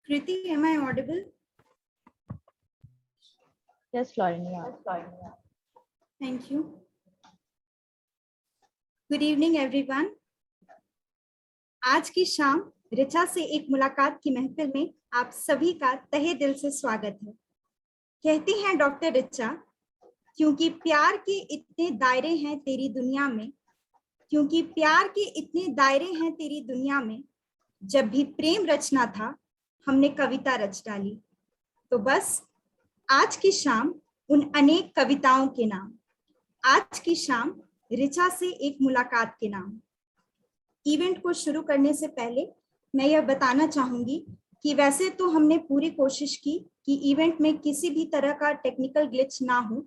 Kriti, am I audible? Yes, Florinia. Thank you. Good evening, everyone. आज की शाम ऋचा से एक मुलाकात की महफिल में आप सभी का तहे दिल से स्वागत है। कहती हैं डॉक्टर ऋचा, क्योंकि प्यार के इतने दायरे हैं तेरी दुनिया में, क्योंकि प्यार के इतने दायरे हैं तेरी दुनिया में, जब भी प्रेम रचना था हमने कविता रच डाली। तो बस आज की शाम उन अनेक कविताओं के नाम, आज की शाम ऋचा से एक मुलाकात के नाम। इवेंट को शुरू करने से पहले मैं यह बताना चाहूंगी कि वैसे तो हमने पूरी कोशिश की कि इवेंट में किसी भी तरह का टेक्निकल ग्लिच ना हो,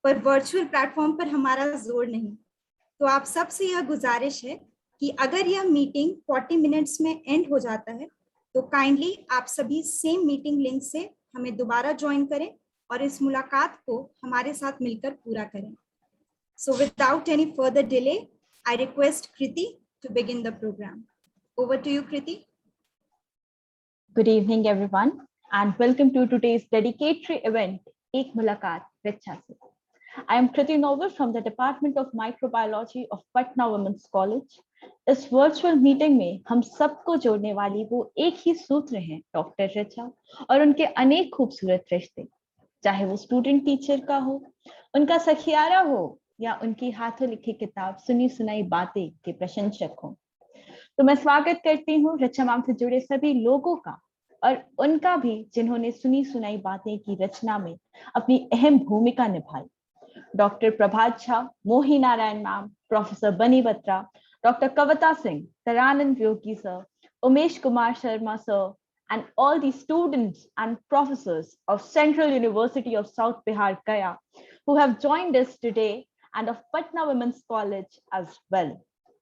पर वर्चुअल प्लेटफॉर्म पर हमारा जोर नहीं। तो आप सबसे यह गुजारिश है कि अगर यह मीटिंग 40 मिनट्स में एंड हो जाता है तो काइंडली आप सभी सेम मीटिंग लिंक से हमें दोबारा ज्वाइन करें और इस मुलाकात को हमारे साथ मिलकर पूरा करें। So without any further delay, I request Kriti to begin the program. Over to you, Kriti. Good evening, everyone, and welcome to today's dedicatory event, Ek Mulaqat Richa Se. I am Kriti Novel from the Department of Microbiology of Patna Women's College. इस virtual meeting में हम सबको जोड़ने वाली वो एक ही सूत्र है, डॉक्टर ऋचा और उनके अनेक खूबसूरत रिश्ते, चाहे वो स्टूडेंट टीचर का हो, उनका सखियारा हो या उनकी हाथों लिखी किताब सुनी सुनाई बातें के प्रशंसक हो। तो मैं स्वागत करती हूँ ऋचा मैम से जुड़े सभी लोगों का और उनका भी जिन्होंने सुनी सुनाई बातें की रचना में अपनी अहम भूमिका निभाई। डॉक्टर प्रभात झा, मोही Narayan ma'am, professor Bani Batra, doctor Kavita Singh, Taranand Yogi sir, Umesh Kumar Sharma sir, and all the students and professors of Central University of South Bihar, Gaya, who have joined us today, and of Patna Women's College as well,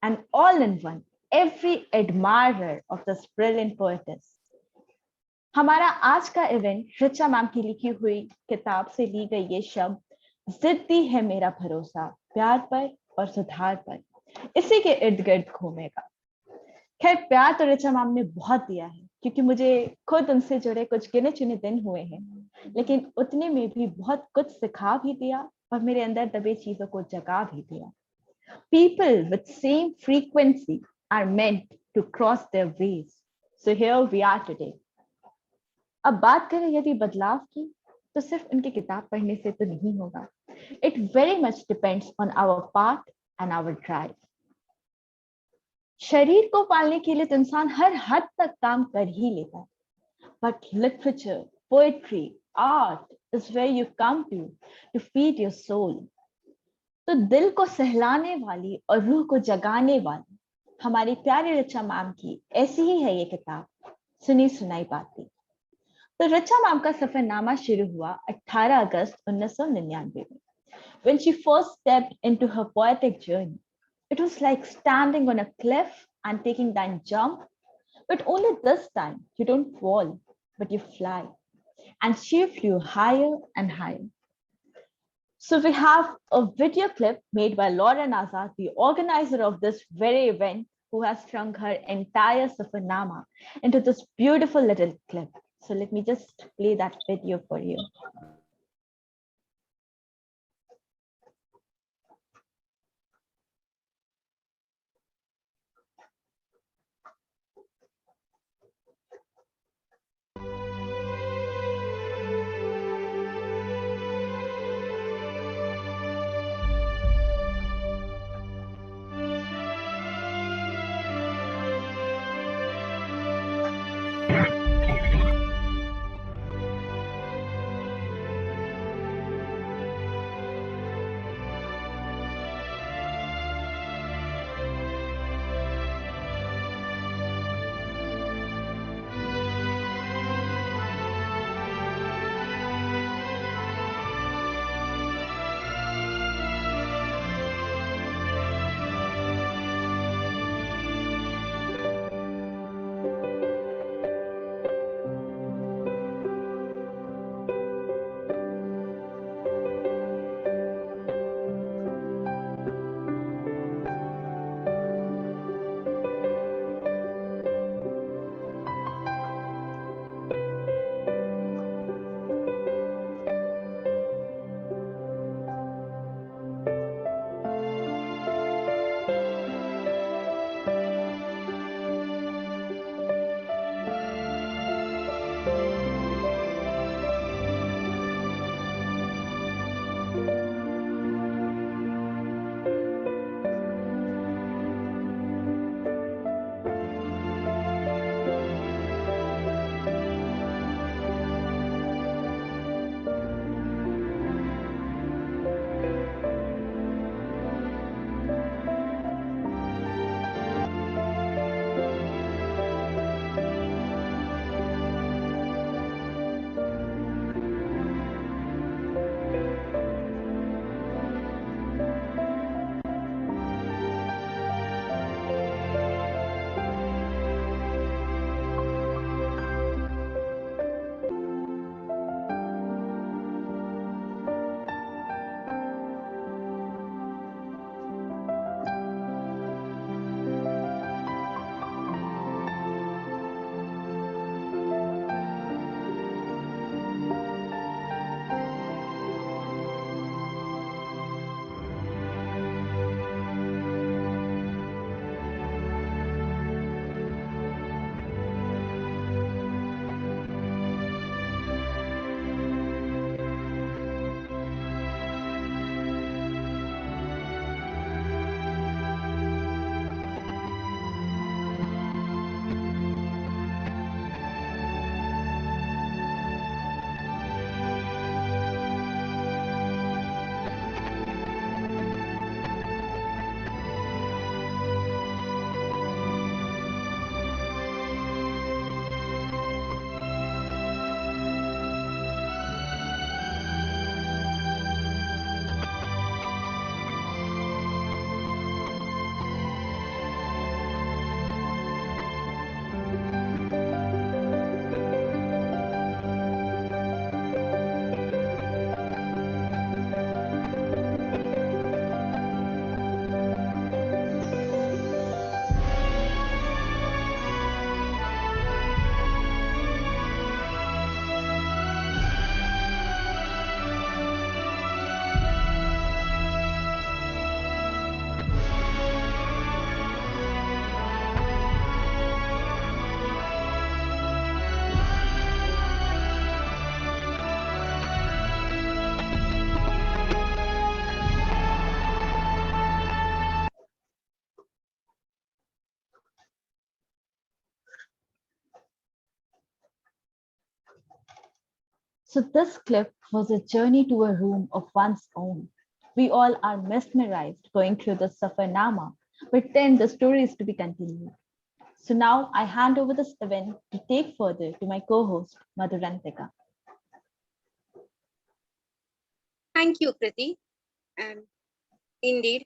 and all in one, every admirer of this brilliant poetess. हमारा आज का event Richa ma'am की लिखी हुई किताब से ली गई ये शब्द जिद्दी है मेरा भरोसा प्यार पर और सुधार पर, इसी के इर्द गिर्द घूमेगा। खैर प्यार तो ऋचा मैम ने बहुत दिया है, क्योंकि मुझे खुद उनसे जुड़े कुछ गिने चुने दिन हुए हैं, लेकिन उतने में भी बहुत कुछ सिखा भी दिया और मेरे अंदर दबे चीजों को जगा भी दिया। People with same frequency are meant to cross their ways. So here we are today. अब बात करें यदि बदलाव की, तो सिर्फ उनकी किताब पढ़ने से तो नहीं होगा। It very much depends on our part and our drive. शरीर को पालने के लिए तो इंसान हर हद तक काम कर ही लेता है, but literature, poetry, art is where you come to feed your soul. तो दिल को सहलाने वाली और रूह को जगाने वाली हमारी प्यारी ऋचा मैम की ऐसी ही है ये किताब, सुनी सुनाई बातें। तो ऋचा मैम का सफरनामा शुरू हुआ 18 अगस्त 1999 में। When she first stepped into her poetic journey, it was like standing on a cliff and taking that jump, but only this time you don't fall, but you fly. And she flew higher and higher. So we have a video clip made by Lauren Azad, the organizer of this very event, who has strung her entire Safarnama into this beautiful little clip. So let me just play that video for you. So this clip was a journey to a room of one's own. We all are mesmerized going through the Safarnama, but then the story is to be continued. So now I hand over this event to take further to my co-host, Madhurantika. Thank you, Kriti. And indeed,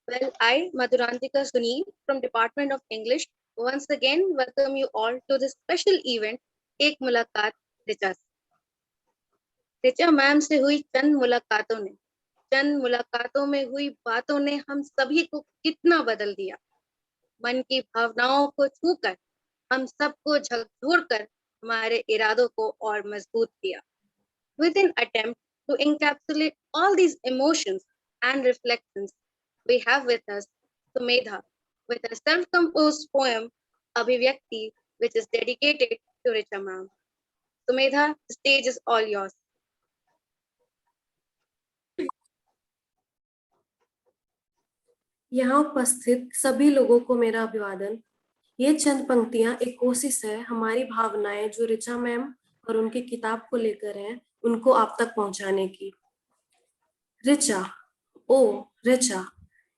well, I, Madhurantika Sunil from Department of English, once again welcome you all to this special event, एक मुलाकात ऋचा से। Richa ma'am से हुई चंद मुलाकातों में हुई बातों ने हम सभी को कितना बदल दिया। मन की भावनाओं को छूकर हम सबको झकझोरकर हमारे इरादों को और मजबूत किया। With an attempt to encapsulate all these emotions and reflections, we have with us Sumedha with a self-composed poem, Abhivyakti, which is dedicated to Richa ma'am. Sumedha, the stage is all yours. यहाँ उपस्थित सभी लोगों को मेरा अभिवादन। ये चंद पंक्तियां एक कोशिश है हमारी भावनाएं जो ऋचा मैम और उनकी किताब को लेकर हैं उनको आप तक पहुंचाने की। ऋचा, ओ ऋचा,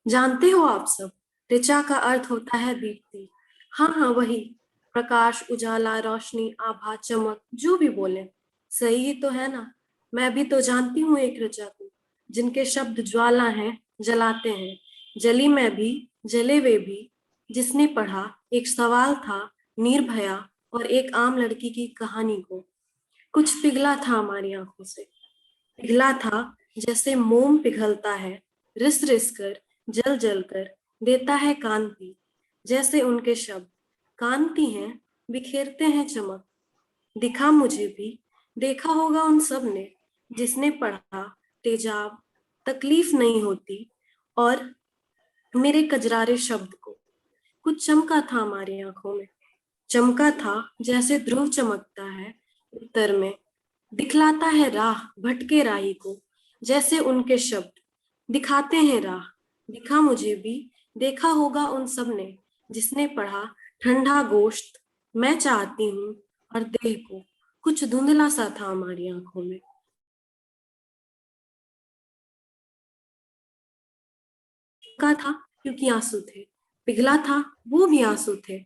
जानते हो आप सब, ऋचा का अर्थ होता है दीप्ति। हाँ वही, प्रकाश, उजाला, रोशनी, आभा, चमक, जो भी बोले सही ही तो है ना। मैं भी तो जानती हूँ एक ऋचा को, जिनके शब्द ज्वाला हैं, जलाते हैं। जली मैं भी, जले वे भी। जिसने पढ़ा एक सवाल था निर्भया और एक आम लड़की की कहानी को। कुछ पिघला था हमारी आंखों से, पिघला था जैसे मोम पिघलता है, रिस रिस कर, जल जल कर देता है कांति। जैसे उनके शब्द कांति हैं, बिखेरते हैं चमक। दिखा मुझे भी, देखा होगा उन सब ने, जिसने पढ़ा तेजाब, तकलीफ नहीं होती। और मेरे कजरारे शब्द को कुछ चमका था हमारी आंखों में, चमका था जैसे ध्रुव चमकता है उत्तर में। दिखलाता है राह भटके राही को, जैसे उनके शब्द दिखाते हैं राह। दिखा मुझे भी, देखा होगा उन सब ने, जिसने पढ़ा ठंडा गोश्त मैं चाहती हूँ। और देह को कुछ धुंधला सा था हमारी आंखों में। का था क्योंकि आंसू थे, पिघला था वो भी आंसू थे।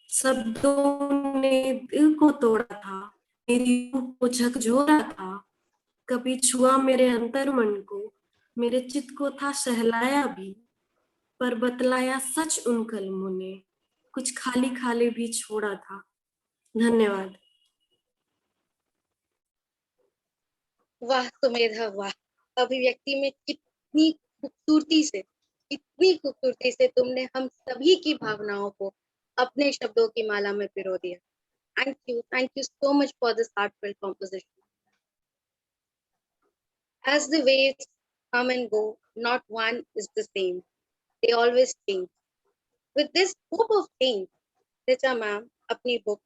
शब्दों ने दिल को तोड़ा था, मेरी रूह को झकझोरा था। कभी छुआ मेरे अंतर मन को, मेरे चित्त को था सहलाया भी। पर बतलाया सच उन कलमों ने, कुछ खाली खाली भी छोड़ा था। धन्यवाद। वाह सुमेधा वाह, अभिव्यक्ति में कितनी खूबसूरती से तुमने हम सभी की भावनाओं को अपने शब्दों की माला में पिरो दिया। Thank you so much for this heartfelt composition. As the waves come and go, not one is the same. They always change. With this hope of change, Richa ma'am अपनी बुक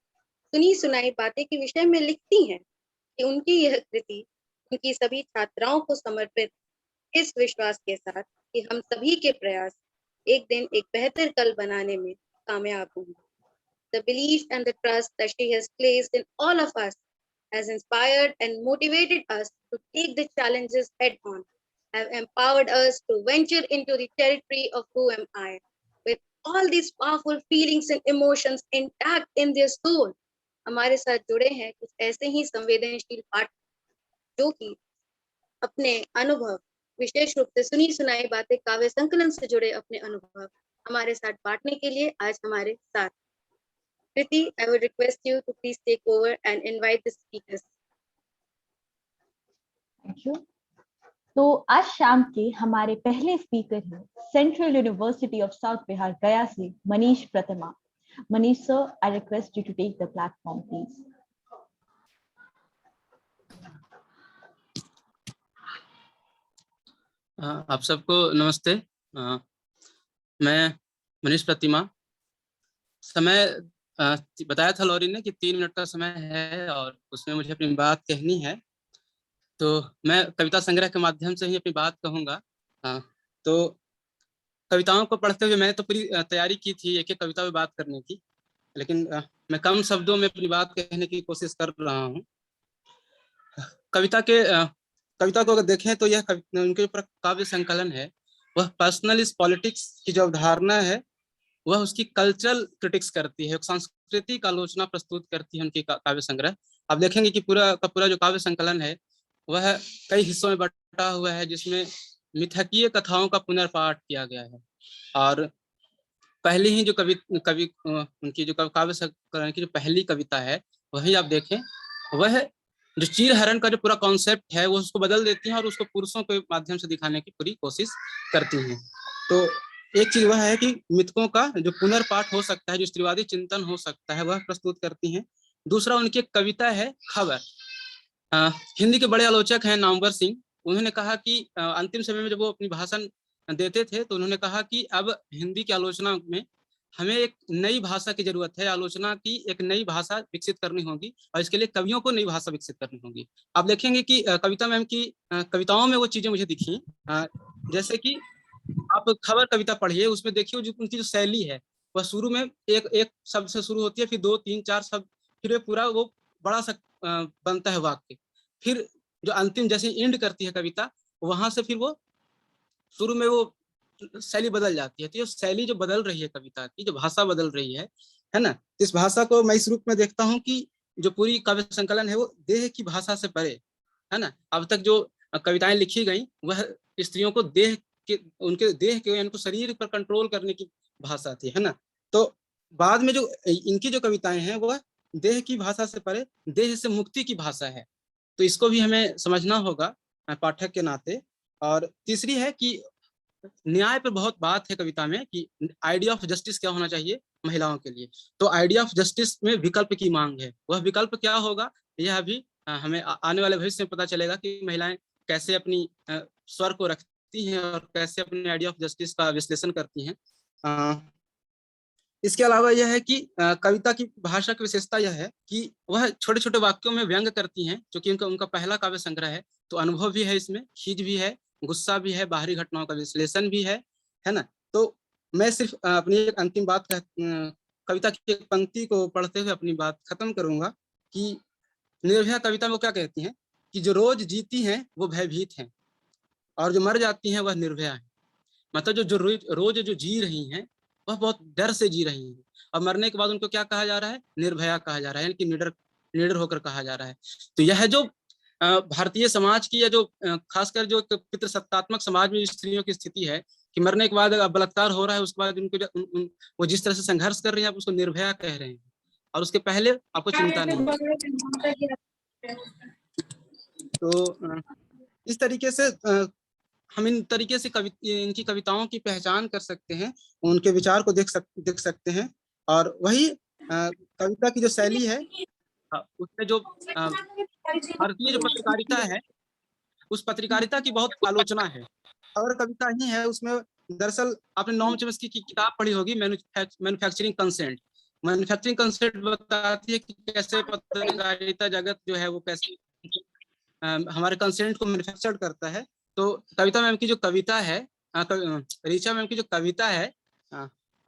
सुनी सुनाई बातें के विषय में लिखती हैं कि उनकी यह कृति उनकी सभी छात्राओं को समर्पित, इस विश्वास के साथ कि हम सभी के प्रयास एक दिन एक बेहतर कल बनाने में कामयाब होंगे। The belief and the trust that she has placed in all of us has inspired and motivated us to take the challenges head on, have empowered us to venture into the territory of who am I, with all these powerful feelings and emotions intact in their soul. हमारे साथ जुड़े हैं कुछ ऐसे ही संवेदनशील पाठ जो कि अपने अनुभव, विशेष रूप से सुनी सुनाई बातें काव्य संकलन से जुड़े अपने अनुभव हमारे साथ बांटने के लिए आज हमारे साथ। Kriti, I would request you to please take over and invite the speakers. Thank you. तो आज शाम के हमारे पहले स्पीकर हैं Central University of South Bihar Gaya से Manish Pratima. Manish sir, I request you to take the platform, please. आप सबको नमस्ते। मैं मनीष प्रतिमा। समय बताया था लॉरी ने कि 3 मिनट का समय है और उसमें मुझे अपनी बात कहनी है, तो मैं कविता संग्रह के माध्यम से ही अपनी बात कहूँगा। तो कविताओं को पढ़ते हुए मैंने तो पूरी तैयारी की थी एक एक कविता पे बात करने की, लेकिन मैं कम शब्दों में अपनी बात कहने की कोशिश कर रहा हूँ। कविता को अगर देखें तो यह उनके ऊपर काव्य संकलन है। वह पर्सनल इज पॉलिटिक्स की जो अवधारणा है वह उसकी कल्चरल क्रिटिक्स करती है, सांस्कृतिक आलोचना प्रस्तुत करती है उनकी काव्य संग्रह। आप देखेंगे कि पूरा का पूरा जो काव्य संकलन है वह कई हिस्सों में बटा हुआ है, जिसमें मिथकीय कथाओं का पुनर्पाठ किया गया है। और पहली ही जो उनकी जो काव्य संकलन की जो पहली कविता है वही आप देखें, वह जो चीर हरण का जो पूरा कॉन्सेप्ट है वो उसको बदल देती हैं और उसको पुरुषों के माध्यम से दिखाने की पूरी कोशिश करती हैं। तो एक चीज वह है कि मिथकों का जो पुनर्पाठ हो सकता है, जो स्त्रीवादी चिंतन हो सकता है, वह प्रस्तुत करती हैं। दूसरा उनकी एक कविता है खबर। हिंदी के बड़े आलोचक हैं नामवर सिंह, उन्होंने कहा कि अंतिम समय में जब वो अपनी भाषण देते थे तो उन्होंने कहा कि अब हिंदी की आलोचना में हमें एक नई भाषा की जरूरत है, आलोचना की एक नई भाषा विकसित करनी होगी और इसके लिए कवियों को नई भाषा विकसित करनी होगी। आप देखेंगे कि कविता मैम की कविताओं में वो चीजें मुझे दिखी, जैसे कि आप खबर कविता पढ़िए, उसमें देखिए जो उनकी जो शैली है वह शुरू में एक शब्द से शुरू होती है, फिर 2 3 4 शब्द, फिर पूरा वो बड़ा सा बनता है वाक्य, फिर जो अंतिम जैसे एंड करती है कविता वहां से फिर वो शुरू में वो शैली बदल जाती है। तो ये शैली जो बदल रही है कविता की, जो भाषा बदल रही है ना, इस भाषा को मैं इस रूप में देखता हूँ कि जो पूरी काव्य संकलन है वो देह की भाषा से परे है ना। अब तक जो कविताएं लिखी गई वह स्त्रियों को उनके देह के उनको शरीर पर कंट्रोल करने की भाषा थी, है ना। तो बाद में जो इनकी जो कविताएं हैं वह देह की भाषा से परे देह से मुक्ति की भाषा है। तो इसको भी हमें समझना होगा पाठक के नाते। और तीसरी है कि न्याय पर बहुत बात है कविता में कि आइडिया ऑफ जस्टिस क्या होना चाहिए महिलाओं के लिए। तो आइडिया ऑफ जस्टिस में विकल्प की मांग है, वह विकल्प क्या होगा यह अभी हमें आने वाले भविष्य में पता चलेगा कि महिलाएं कैसे अपनी स्वर को रखती हैं और कैसे अपने आइडिया ऑफ जस्टिस का विश्लेषण करती हैं। इसके अलावा यह है कि कविता की भाषा की विशेषता यह है कि वह छोटे छोटे वाक्यों में व्यंग करती हैं, क्योंकि उनका पहला काव्य संग्रह है। तो अनुभव भी है इसमें, खींच भी है, गुस्सा भी है, बाहरी घटनाओं का विश्लेषण भी है ना। तो मैं सिर्फ अपनी एक अंतिम बात कविता की एक पंक्ति को पढ़ते हुए अपनी बात खत्म करूंगा कि निर्भया कविता में वो क्या कहती हैं कि जो रोज जीती हैं वो भयभीत हैं और जो मर जाती हैं वह निर्भया है। मतलब जो रोज जो जी रही हैं वह बहुत डर से जी रही हैं और मरने के बाद उनको क्या कहा जा रहा है, निर्भया कहा जा रहा है, यानी कि निडर होकर कहा जा रहा है। तो यह जो भारतीय समाज की या जो खासकर जो पितृसत्तात्मक समाज में स्त्रियों की स्थिति है कि मरने के बाद बलात्कार हो रहा है, उसके बाद उनको वो जिस तरह से संघर्ष कर रही है आप उसको निर्भया कह रहे हैं और उसके पहले आपको चिंता नहीं। तो इस तरीके से हम इन तरीके से इनकी कविताओं की पहचान कर सकते हैं, उनके विचार को देख सकते हैं। और वही कविता की जो शैली है उसमें जो भारतीय जो पत्रकारिता है उस पत्रकारिता की बहुत आलोचना है और कविता ही है उसमें। दरअसल आपने नॉम चॉम्स्की की किताब पढ़ी होगी मैन्युफैक्चरिंग कंसेंट। मैन्युफैक्चरिंग कंसेंट बताती है कि कैसे पत्रकारिता जगत जो है वो कैसे हमारे कंसेंट को मैन्युफैक्चर करता है। तो कविता मैम की जो कविता है, ऋचा मैम की जो कविता है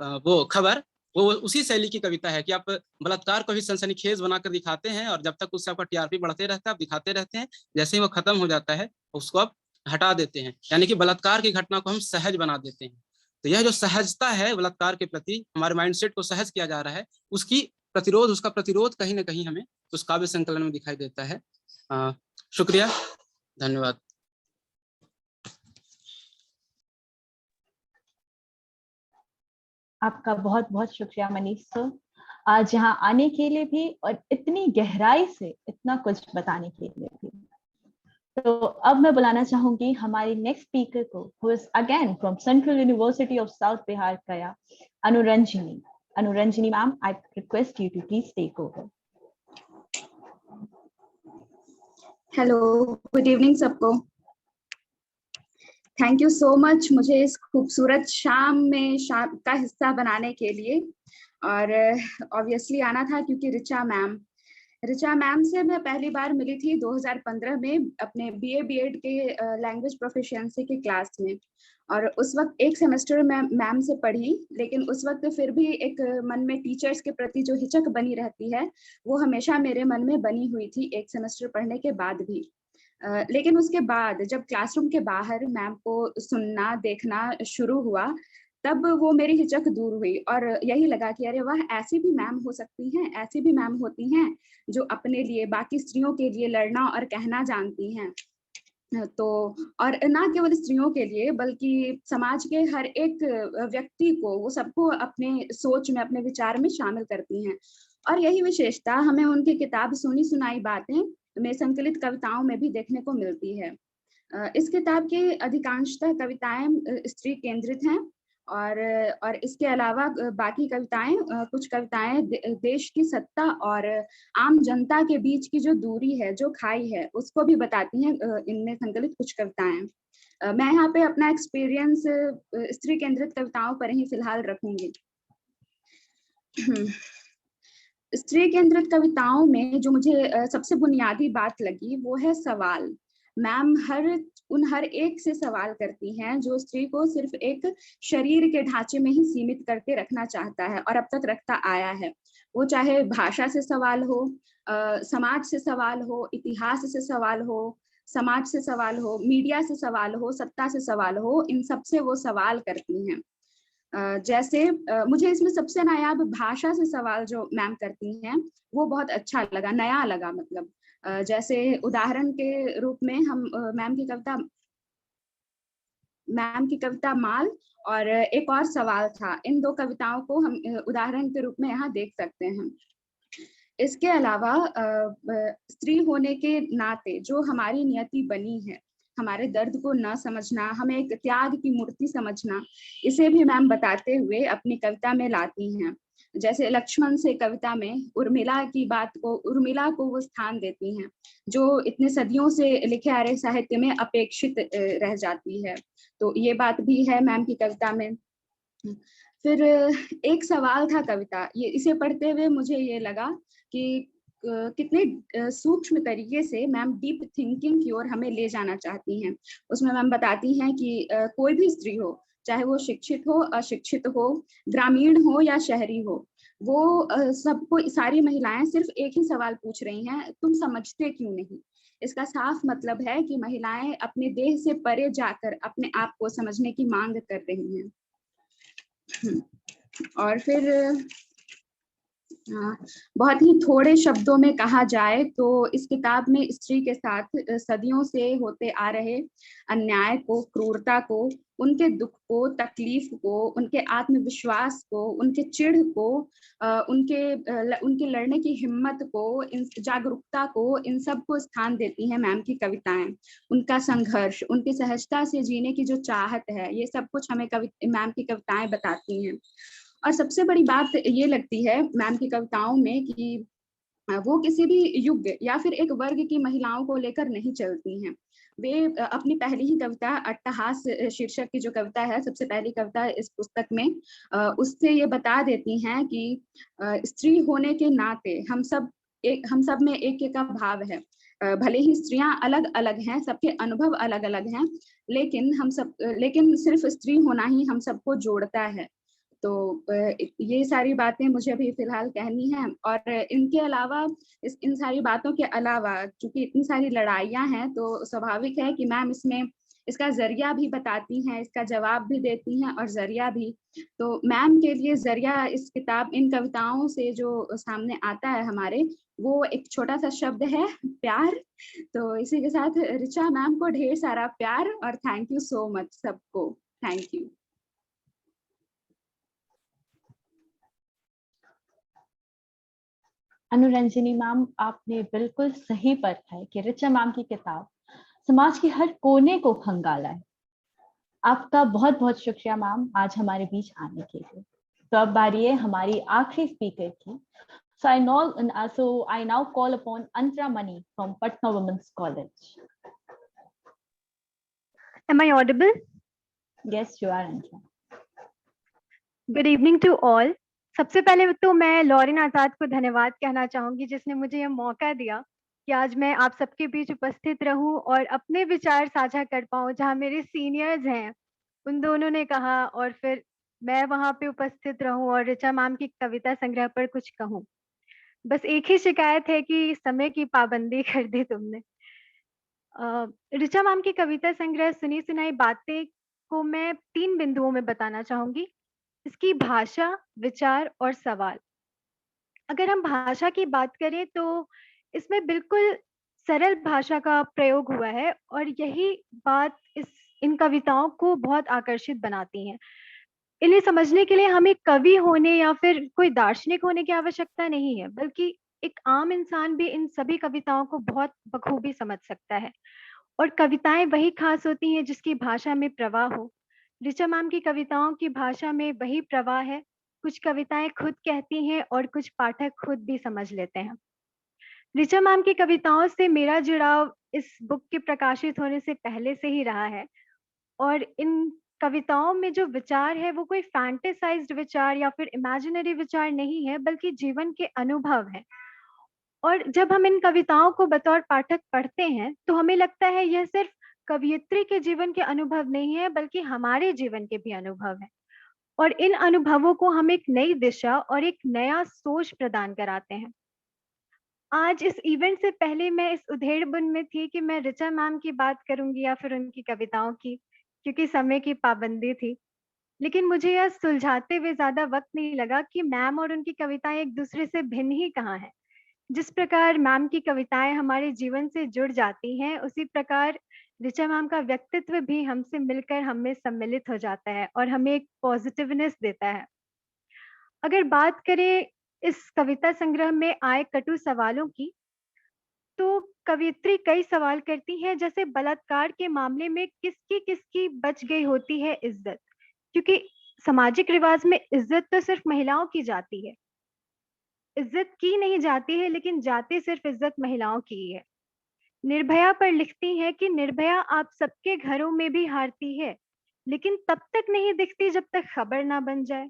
वो खबर, वो उसी शैली की कविता है कि आप बलात्कार को भी सनसनीखेज बनाकर दिखाते हैं और जब तक उससे आपका टीआरपी बढ़ते रहता है आप दिखाते रहते हैं, जैसे ही वो खत्म हो जाता है उसको आप हटा देते हैं, यानी कि बलात्कार की घटना को हम सहज बना देते हैं। तो यह जो सहजता है बलात्कार के प्रति, हमारे माइंडसेट को सहज किया जा रहा है, उसका प्रतिरोध कहीं ना कहीं हमें उस काव्य संकलन में दिखाई देता है। शुक्रिया, धन्यवाद। आपका बहुत बहुत शुक्रिया मनीष सर, आज यहाँ आने के लिए भी और इतनी गहराई से इतना कुछ बताने के लिए भी। तो अब मैं बुलाना चाहूंगी हमारी नेक्स्ट स्पीकर को, who is again from Central University of South Bihar Gaya, Anuranjani. Anuranjani ma'am, I request you to please take over. Hello, good evening सबको। थैंक यू सो मच मुझे इस खूबसूरत शाम का हिस्सा बनाने के लिए। और ऑब्वियसली आना था क्योंकि ऋचा मैम से मैं पहली बार मिली थी 2015 में अपने बीए बीएड के लैंग्वेज प्रोफिशिएंसी के क्लास में। और उस वक्त एक सेमेस्टर में मैम से पढ़ी, लेकिन उस वक्त फिर भी एक मन में टीचर्स के प्रति जो हिचक बनी रहती है वो हमेशा मेरे मन में बनी हुई थी एक सेमेस्टर पढ़ने के बाद भी। लेकिन उसके बाद जब क्लासरूम के बाहर मैम को सुनना देखना शुरू हुआ, तब वो मेरी हिचक दूर हुई और यही लगा कि अरे वाह, ऐसी भी मैम हो सकती हैं, ऐसी भी मैम होती हैं जो अपने लिए, बाकी स्त्रियों के लिए लड़ना और कहना जानती हैं। तो और ना केवल स्त्रियों के लिए बल्कि समाज के हर एक व्यक्ति को, वो सबको अपने सोच में, अपने विचार में शामिल करती हैं। और यही विशेषता हमें उनकी किताब सुनी सुनाई बातें में संकलित कविताओं में भी देखने को मिलती है। इस किताब की अधिकांशतः कविताएं स्त्री केंद्रित हैं और इसके अलावा बाकी कविताएं, कुछ कविताएं देश की सत्ता और आम जनता के बीच की जो दूरी है, जो खाई है, उसको भी बताती हैं इनमें संकलित कुछ कविताएं। मैं यहाँ पे अपना एक्सपीरियंस स्त्री केंद्रित कविताओं पर ही फिलहाल रखूंगी। स्त्री केंद्रित कविताओं में जो मुझे सबसे बुनियादी बात लगी वो है सवाल। मैम हर एक से सवाल करती हैं जो स्त्री को सिर्फ एक शरीर के ढांचे में ही सीमित करके रखना चाहता है और अब तक रखता आया है। वो चाहे भाषा से सवाल हो, समाज से सवाल हो, इतिहास से सवाल हो, समाज से सवाल हो, मीडिया से सवाल हो, सत्ता से सवाल हो, इन सब से वो सवाल करती हैं। जैसे मुझे इसमें सबसे नायाब भाषा से सवाल जो मैम करती हैं वो बहुत अच्छा लगा, नया लगा। मतलब जैसे उदाहरण के रूप में हम मैम की कविता माल और एक और सवाल था, इन दो कविताओं को हम उदाहरण के रूप में यहाँ देख सकते हैं। इसके अलावा स्त्री होने के नाते जो हमारी नियति बनी है, हमारे दर्द को न समझना, हमें एक त्याग की मूर्ति समझना, इसे भी मैम बताते हुए अपनी कविता में लाती हैं। जैसे लक्ष्मण से कविता में उर्मिला को वो स्थान देती हैं जो इतने सदियों से लिखे आ रहे साहित्य में अपेक्षित रह जाती है। तो ये बात भी है मैम की कविता में। फिर एक सवाल था कविता, इसे पढ़ते हुए मुझे ये लगा कि कितने सूक्ष्म तरीके से मैम डीप थिंकिंग की ओर हमें ले जाना चाहती हैं। उसमें मैम बताती हैं कि कोई भी स्त्री हो, चाहे वो शिक्षित हो, अशिक्षित हो, ग्रामीण हो या शहरी हो, वो सबको, सारी महिलाएं सिर्फ एक ही सवाल पूछ रही हैं, तुम समझते क्यों नहीं। इसका साफ मतलब है कि महिलाएं अपने देह से परे जाकर अपने आप को समझने की मांग कर रही हैं। और फिर बहुत ही थोड़े शब्दों में कहा जाए तो इस किताब में स्त्री के साथ सदियों से होते आ रहे अन्याय को, क्रूरता को, उनके दुख को, तकलीफ को, उनके आत्मविश्वास को, उनके चिढ़ को, उनके लड़ने की हिम्मत को, इन जागरूकता को, इन सब को स्थान देती हैं मैम की कविताएं। उनका संघर्ष, उनकी सहजता से जीने की जो चाहत है, ये सब कुछ हमें मैम की कविताएं बताती हैं। और सबसे बड़ी बात ये लगती है मैम की कविताओं में कि वो किसी भी युग या फिर एक वर्ग की महिलाओं को लेकर नहीं चलती हैं। वे अपनी पहली ही कविता अट्टहास शीर्षक की जो कविता है, सबसे पहली कविता इस पुस्तक में, उससे ये बता देती हैं कि स्त्री होने के नाते हम सब में एक का भाव है। भले ही स्त्रियां अलग अलग हैं, सबके अनुभव अलग अलग हैं, लेकिन सिर्फ स्त्री होना ही हम सबको जोड़ता है। तो ये सारी बातें मुझे अभी फिलहाल कहनी है। और इनके अलावा, इन सारी बातों के अलावा, चूंकि इतनी सारी लड़ाइयां हैं, तो स्वाभाविक है कि मैम इसमें इसका जरिया भी बताती हैं, इसका जवाब भी देती हैं और जरिया भी। तो मैम के लिए जरिया इन कविताओं से जो सामने आता है हमारे, वो एक छोटा सा शब्द है, प्यार। तो इसी के साथ ऋचा मैम को ढेर सारा प्यार और थैंक यू सो मच सबको। Thank you. अनुरंजनी मैम, आपने बिल्कुल सही परखा है कि ऋचा मैम की किताब समाज के हर कोने को खंगाला है। आपका बहुत बहुत शुक्रिया मैम आज हमारे बीच आने के लिए। तो अब बारी है हमारी आखिरी स्पीकर की। So I now call upon Antara Mani from Patna Women's College. Am I audible? Yes, you are, Antara. Good evening to all. सबसे पहले तो मैं लॉरिन आजाद को धन्यवाद कहना चाहूंगी जिसने मुझे यह मौका दिया कि आज मैं आप सबके बीच उपस्थित रहूं और अपने विचार साझा कर पाऊं। जहां मेरे सीनियर्स हैं उन दोनों ने कहा और फिर मैं वहां पे उपस्थित रहूं और ऋचा मैम की कविता संग्रह पर कुछ कहूं। बस एक ही शिकायत है कि समय की पाबंदी कर दी तुमने। ऋचा मैम की कविता संग्रह सुनी सुनाई बातें को मैं 3 बिंदुओं में बताना चाहूंगी। इसकी भाषा, विचार और सवाल। अगर हम भाषा की बात करें तो इसमें बिल्कुल सरल भाषा का प्रयोग हुआ है और यही बात इन कविताओं को बहुत आकर्षित बनाती हैं। इन्हें समझने के लिए हमें कवि होने या फिर कोई दार्शनिक होने की आवश्यकता नहीं है, बल्कि एक आम इंसान भी इन सभी कविताओं को बहुत बखूबी समझ सकता है। और कविताएं वही खास होती हैं जिसकी भाषा में प्रवाह हो। ऋचा मैम की कविताओं की भाषा में वही प्रवाह है। कुछ कविताएं खुद कहती हैं और कुछ पाठक खुद भी समझ लेते हैं। ऋचा मैम की कविताओं से मेरा जुड़ाव इस बुक के प्रकाशित होने से पहले से ही रहा है और इन कविताओं में जो विचार है वो कोई फैंटेसाइज्ड विचार या फिर इमेजिनरी विचार नहीं है, बल्कि जीवन के अनुभव है। और जब हम इन कविताओं को बतौर पाठक पढ़ते हैं तो हमें लगता है यह सिर्फ कवयित्री के जीवन के अनुभव नहीं है, बल्कि हमारे जीवन के भी अनुभव है। और इन अनुभवों को हम एक नई दिशा और एक नया सोच प्रदान कराते हैं। आज इस इवेंट से पहले मैं इस उधेड़-बुन में थी कि मैं ऋचा मैम की बात करूंगी या फिर उनकी कविताओं की, क्योंकि समय की पाबंदी थी। लेकिन मुझे यह सुलझाते हुए ज्यादा वक्त नहीं लगा कि मैम और उनकी कविताएं एक दूसरे से भिन्न ही कहाँ हैं। जिस प्रकार मैम की कविताएं हमारे जीवन से जुड़ जाती हैं, उसी प्रकार ऋचा मैम का व्यक्तित्व भी हमसे मिलकर हमें सम्मिलित हो जाता है और हमें एक पॉजिटिवनेस देता है। अगर बात करें इस कविता संग्रह में आए कटु सवालों की, तो कवियत्री कई सवाल करती है, जैसे बलात्कार के मामले में किसकी किसकी बच गई होती है इज्जत, क्योंकि सामाजिक रिवाज में इज्जत तो सिर्फ महिलाओं की जाती है। इज्जत की नहीं जाती है, लेकिन जाती सिर्फ इज्जत महिलाओं की ही है। निर्भया पर लिखती हैं कि निर्भया आप सबके घरों में भी हारती है, लेकिन तब तक नहीं दिखती जब तक खबर ना बन जाए।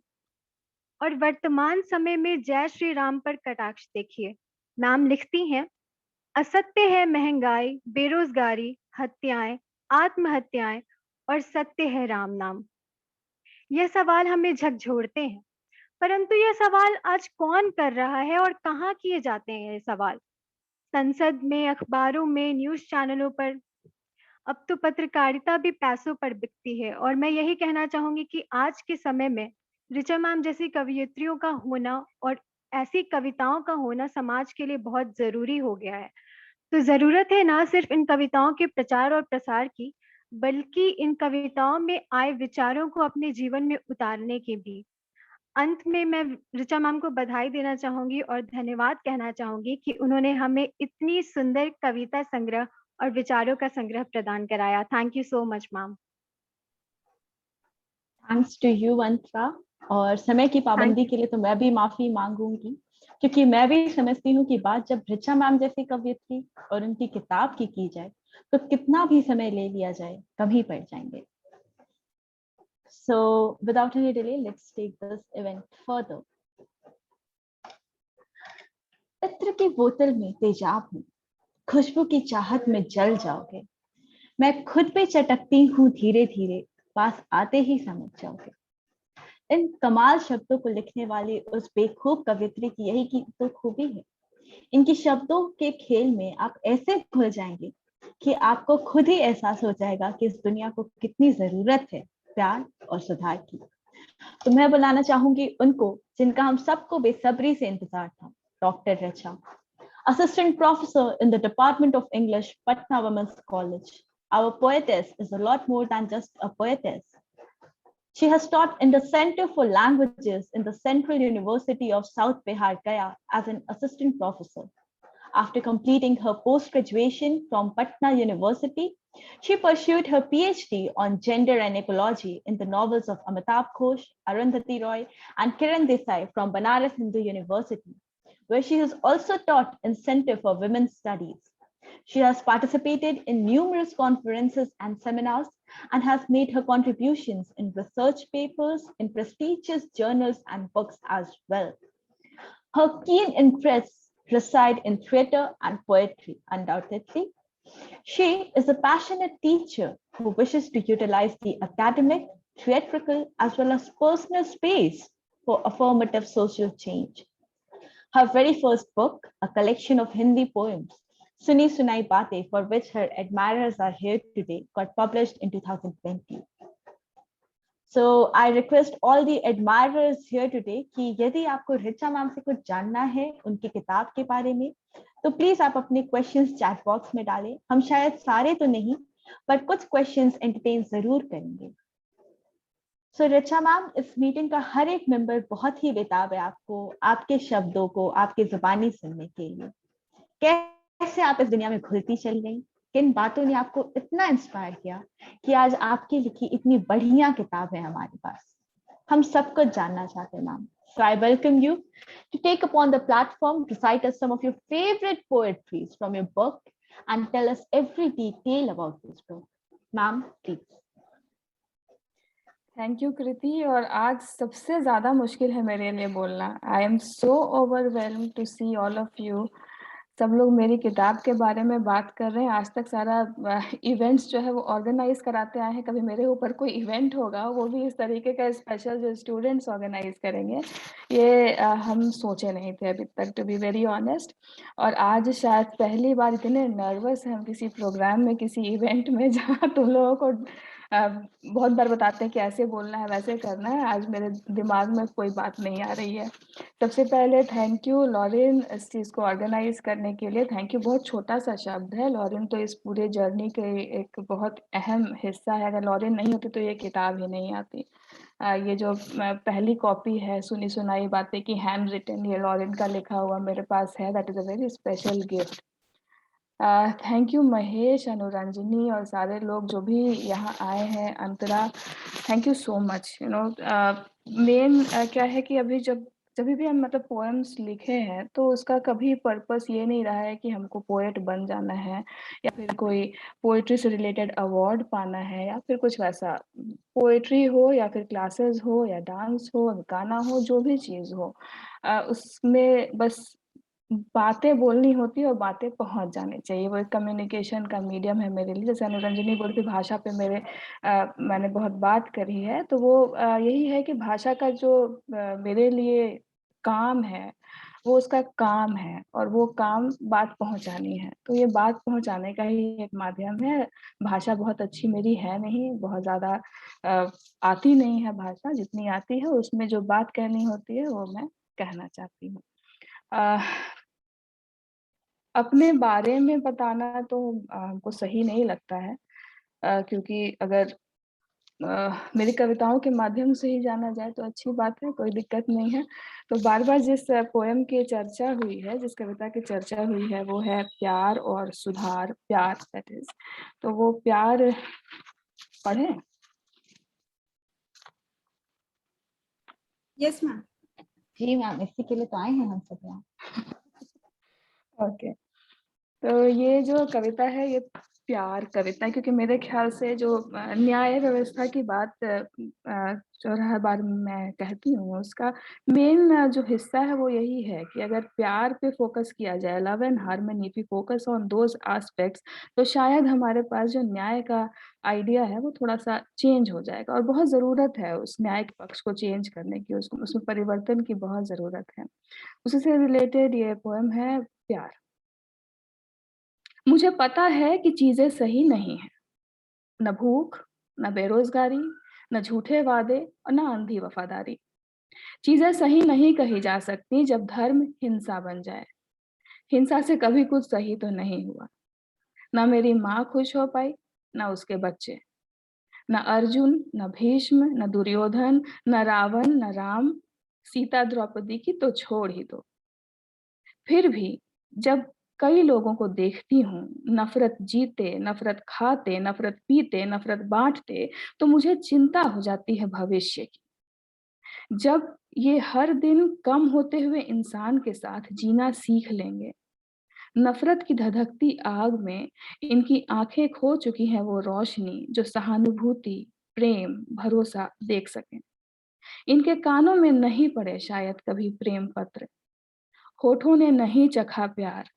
और वर्तमान समय में जय श्री राम पर कटाक्ष देखिए। मैम लिखती हैं, असत्य है महंगाई, बेरोजगारी, हत्याएं, आत्महत्याएं और सत्य है राम नाम। यह सवाल हमें झकझोरते हैं, परंतु यह सवाल आज कौन कर रहा है और कहाँ किए जाते हैं ये सवाल? संसद में, अखबारों में, न्यूज चैनलों पर। अब तो पत्रकारिता भी पैसों पर बिकती है और मैं यही कहना चाहूंगी कि आज के समय में ऋचा मैम जैसी कवयित्रियों का होना और ऐसी कविताओं का होना समाज के लिए बहुत जरूरी हो गया है। तो जरूरत है ना सिर्फ इन कविताओं के प्रचार और प्रसार की, बल्कि इन कविताओं में आए विचारों को अपने जीवन में उतारने की भी। अंत में मैं ऋचा मैम को बधाई देना चाहूंगी और धन्यवाद कहना चाहूंगी कि उन्होंने हमें इतनी सुंदर कविता संग्रह और विचारों का संग्रह प्रदान कराया। Thank you so much ma'am. Thanks to you Antara. और समय की पाबंदी के लिए तो मैं भी माफी मांगूंगी, क्योंकि मैं भी समझती हूँ कि बात जब ऋचा मैम जैसी कवियत्री और उनकी किताब की जाए तो कितना भी समय ले लिया जाए कम ही पड़ जाएंगे। So without any delay, let's take this event further. इत्र की बोतल में तेजाब हूँ, खुशबू की चाहत में जल जाओगे। मैं खुद पे चटकती हूँ धीरे धीरे, पास आते ही समझ जाओगे। इन कमाल शब्दों को लिखने वाली उस बेखूब कवियत्री की यही की तो खूबी है। इनकी शब्दों के खेल में आप ऐसे भूल जाएंगे कि आपको खुद ही एहसास हो जाएगा कि इस दुनिया को कितनी जरूरत है प्यार और सुधार की। तो मैं बुलाना चाहूंगी उनको जिनका हम सबको बेसब्री से इंतजार था, doctor Richa, assistant professor in the department of English, Patna women's college. Our poetess is a lot more than just a poetess. She has taught in the Center for Languages in the Central University of South Bihar, Gaya, as an assistant professor. After completing her post-graduation from Patna University, she pursued her PhD on gender and ecology in the novels of Amitabh Ghosh, Arundhati Roy, and Kiran Desai from Banaras Hindu University, where she has also taught in Center for Women's Studies. She has participated in numerous conferences and seminars and has made her contributions in research papers in prestigious journals and books as well. Her keen interests reside in theatre and poetry, undoubtedly. She is a passionate teacher who wishes to utilize the academic, theatrical, as well as personal space for affirmative social change. Her very first book, a collection of Hindi poems, Suni Sunai Bate, for which her admirers are here today, got published in 2020. So I request all the admirers here today कि यदि आपको Richa ma'am से कुछ जानना है उनकी किताब के बारे में, तो प्लीज आप अपने क्वेश्चंस चैट बॉक्स में डालें. हम शायद सारे तो नहीं, पर कुछ क्वेश्चंस एंटरटेन जरूर करेंगे. सो रिचा मैम, इस मीटिंग का हर एक मेंबर बहुत ही बेताब है आपको, आपके शब्दों को, आपके जुबानी सुनने के लिए. कैसे आप इस दुनिया में घुलती चली गई, किन बातों ने आपको इतना इंस्पायर किया कि आज आपकी लिखी इतनी बढ़िया किताब है हमारे पास. हम सब कुछ जानना चाहते हैं ma'am. So I welcome you to take upon the platform to cite us some of your favorite poetries from your book and tell us every detail about this book. Ma'am, please. Thank you Kriti. और आज सबसे ज़्यादा मुश्किल है मेरे लिए बोलना. I am so overwhelmed to see all of you. सब लोग मेरी किताब के बारे में बात कर रहे हैं. आज तक सारा इवेंट्स जो है वो ऑर्गेनाइज कराते आए हैं. कभी मेरे ऊपर कोई इवेंट होगा, वो भी इस तरीके का स्पेशल जो स्टूडेंट्स ऑर्गेनाइज करेंगे, ये हम सोचे नहीं थे अभी तक, टू बी वेरी ऑनेस्ट. और आज शायद पहली बार इतने नर्वस हैं हम किसी प्रोग्राम में, किसी इवेंट में, जहाँ तुम लोगों को बहुत बार बताते हैं कि ऐसे बोलना है, वैसे करना है. आज मेरे दिमाग में कोई बात नहीं आ रही है. सबसे पहले थैंक यू लॉरेन इस चीज़ को ऑर्गेनाइज करने के लिए. थैंक यू बहुत छोटा सा शब्द है. लॉरेन तो इस पूरे जर्नी के एक बहुत अहम हिस्सा है. अगर लॉरेन नहीं होती तो ये किताब ही नहीं आती. ये जो पहली कॉपी है सुनी सुनाई बातें की हैंड रिटन, ये लॉरेन का लिखा हुआ मेरे पास है. That is a very special gift. Thank you Mahesh, Anuranjani और सारे लोग जो भी यहाँ आए हैं. Antara, thank you so much. You know, main क्या है कि अभी जब भी हम मतलब पोएम्स लिखे हैं, तो उसका कभी पर्पस ये नहीं रहा है कि हमको पोएट बन जाना है या फिर कोई पोएट्री से रिलेटेड अवार्ड पाना है या फिर कुछ वैसा. पोएट्री हो या फिर क्लासेस हो या डांस हो, गाना हो, जो भी चीज़ हो, उसमें बस बातें बोलनी होती है और बातें पहुंच जानी चाहिए. वो एक कम्युनिकेशन का मीडियम है मेरे लिए. जैसे अनुरंजनी बोलती, भाषा पे मैंने बहुत बात करी है, तो वो यही है कि भाषा का जो मेरे लिए काम है, वो उसका काम है और वो काम बात पहुंचानी है. तो ये बात पहुंचाने का ही एक माध्यम है. भाषा बहुत अच्छी मेरी है नहीं, बहुत ज़्यादा आती नहीं है भाषा. जितनी आती है उसमें जो बात कहनी होती है वो मैं कहना चाहती हूँ. अपने बारे में बताना तो हमको सही नहीं लगता है, क्योंकि अगर मेरी कविताओं के माध्यम से ही जाना जाए तो अच्छी बात है, कोई दिक्कत नहीं है. तो बार-बार जिस पोएम की चर्चा हुई है, जिस कविता की चर्चा हुई है, वो है प्यार और सुधार. प्यार, दैट इज़. तो वो प्यार पढ़ें? Yes ma'am. जी मैम, इसी के लिए तो आए हैं हम सब यहाँ. ओके. तो ये जो कविता है, ये प्यार कविता है, क्योंकि मेरे ख्याल से जो न्याय व्यवस्था की बात जो हर बार मैं कहती हूँ, उसका मेन जो हिस्सा है वो यही है कि अगर प्यार पे फोकस किया जाए, love and harmony, if we focus on those aspects, तो शायद हमारे पास जो न्याय का आइडिया है वो थोड़ा सा चेंज हो जाएगा. और बहुत ज़रूरत है उस न्याय के पक्ष को चेंज करने की, उसमें परिवर्तन की बहुत ज़रूरत है. उसी से रिलेटेड ये पोएम है प्यार. मुझे पता है कि चीजें सही नहीं हैं, न भूख, न बेरोजगारी, न झूठे वादे और न अंधी वफादारी. चीजें सही नहीं कही जा सकती जब धर्म हिंसा बन जाए. हिंसा से कभी कुछ सही तो नहीं हुआ. न मेरी माँ खुश हो पाई, न उसके बच्चे, न अर्जुन, न भीष्म, न दुर्योधन, न रावण, न राम. सीता द्रौपदी की तो छोड़ ही दो. फिर भी जब कई लोगों को देखती हूँ, नफ़रत जीते, नफ़रत खाते, नफ़रत पीते, नफ़रत बाँटते, तो मुझे चिंता हो जाती है भविष्य की. जब ये हर दिन कम होते हुए इंसान के साथ जीना सीख लेंगे, नफ़रत की धधकती आग में इनकी आँखें खो चुकी हैं वो रोशनी जो सहानुभूति, प्रेम, भरोसा देख सकें. इनके कानों में नहीं पड़े शायद कभी प्रेम पत्र, होठों ने नहीं चखा प्यार.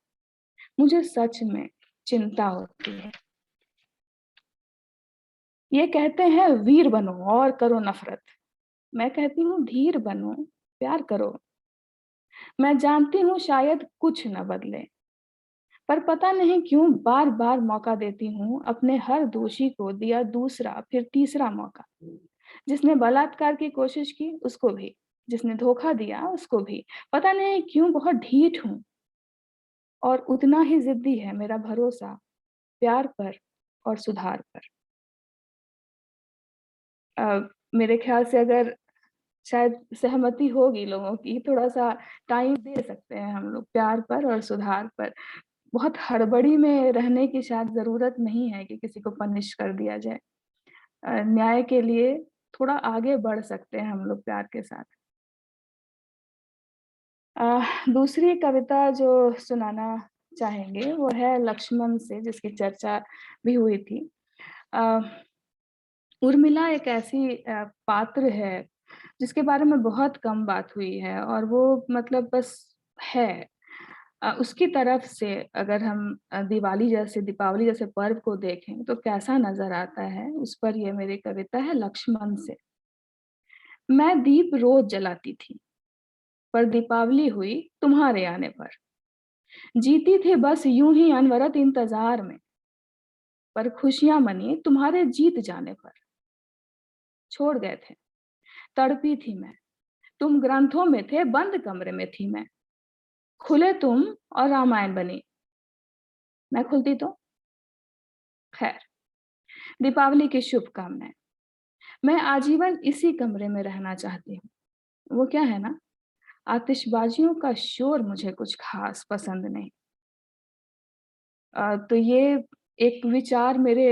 मुझे सच में चिंता होती है. ये कहते हैं वीर बनो और करो नफ़रत. मैं कहती हूँ धीर बनो, प्यार करो. मैं जानती हूँ शायद कुछ न बदले, पर पता नहीं क्यों बार बार मौका देती हूँ, अपने हर दोषी को दिया दूसरा फिर तीसरा मौका। जिसने बलात्कार की कोशिश की उसको भी, जिसने धोखा दिया उसको भी। पता नहीं क्यों बहुत ढीठ हूँ, और उतना ही जिद्दी है मेरा भरोसा प्यार पर और सुधार पर। मेरे ख्याल से अगर शायद सहमति होगी लोगों की, थोड़ा-सा टाइम दे सकते हैं हम लोग प्यार पर और सुधार पर। बहुत हड़बड़ी में रहने की शायद ज़रूरत नहीं है कि किसी को पनिश कर दिया जाए। न्याय के लिए थोड़ा आगे बढ़ सकते हैं हम लोग प्यार के साथ। दूसरी कविता जो सुनाना चाहेंगे वो है लक्ष्मण से, जिसकी चर्चा भी हुई थी। अ, उर्मिला एक ऐसी पात्र है जिसके बारे में बहुत कम बात हुई है, और वो मतलब बस है। उसकी तरफ से अगर हम दीपावली जैसे पर्व को देखें तो कैसा नज़र आता है, उस पर ये मेरी कविता है लक्ष्मण से। मैं दीप रोज़ जलाती थी, पर दीपावली हुई तुम्हारे आने पर। जीती थी बस यूं ही अनवरत इंतज़ार में, पर खुशियाँ मनी तुम्हारे जीत जाने पर। छोड़ गए थे, तड़पी थी मैं, तुम ग्रंथों में थे, बंद कमरे में थी मैं। खुले तुम और रामायण बनी, मैं खुलती तो? खैर, दीपावली की शुभकामनाएँ। मैं आजीवन इसी कमरे में रहना चाहती हूँ। वो क्या है ना, आतिशबाजियों का शोर मुझे कुछ ख़ास पसंद नहीं। तो ये एक विचार मेरे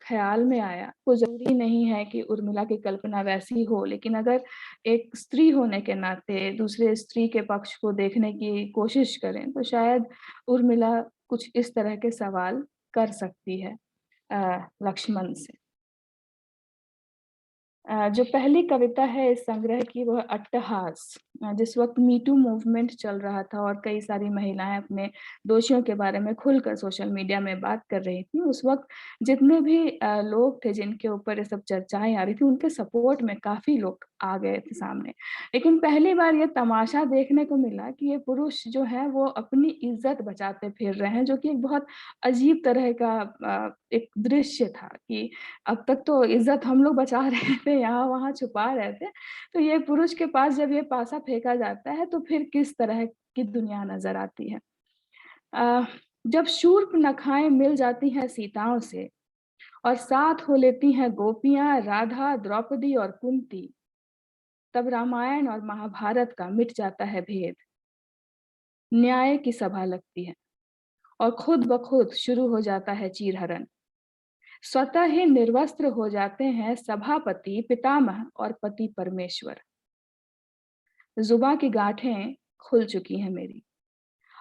ख़्याल में आया। कोई ज़रूरी नहीं है कि उर्मिला की कल्पना वैसी हो, लेकिन अगर एक स्त्री होने के नाते दूसरे स्त्री के पक्ष को देखने की कोशिश करें, तो शायद उर्मिला कुछ इस तरह के सवाल कर सकती है लक्ष्मण से। जो पहली कविता है इस संग्रह की वह अट्टहास। जिस वक़्त मी टू मूवमेंट चल रहा था और कई सारी महिलाएँ अपने दोषियों के बारे में खुलकर सोशल मीडिया में बात कर रही थीं, उस वक़्त जितने भी लोग थे जिनके ऊपर ये सब चर्चाएँ आ रही थी, उनके सपोर्ट में काफ़ी लोग आ गए थे सामने। लेकिन पहली बार ये तमाशा देखने को मिला कि ये पुरुष जो हैं वो अपनी इज़्ज़त बचाते फिर रहे हैं, जो कि एक बहुत अजीब तरह का एक दृश्य था कि अब तक तो इज़्ज़त हम लोग बचा रहे थे, यहाँ-वहाँ छुपा रहे थे। तो ये पुरुष के पास जब ये पासा फेंका जाता है, तो फिर किस तरह की दुनिया नज़र आती है। अ, जब शूर्पणखाएँ मिल जाती हैं सीताओं से और साथ हो लेती हैं गोपियाँ, राधा, द्रौपदी और कुंती, तब रामायण और महाभारत का मिट जाता है भेद। न्याय की सभा लगती है और खुद ब खुद शुरू हो जाता है चीरहरण। स्वतः ही निर्वस्त्र हो जाते हैं सभापति, पितामह और पति परमेश्वर। जुबां की गांठें खुल चुकी हैं मेरी।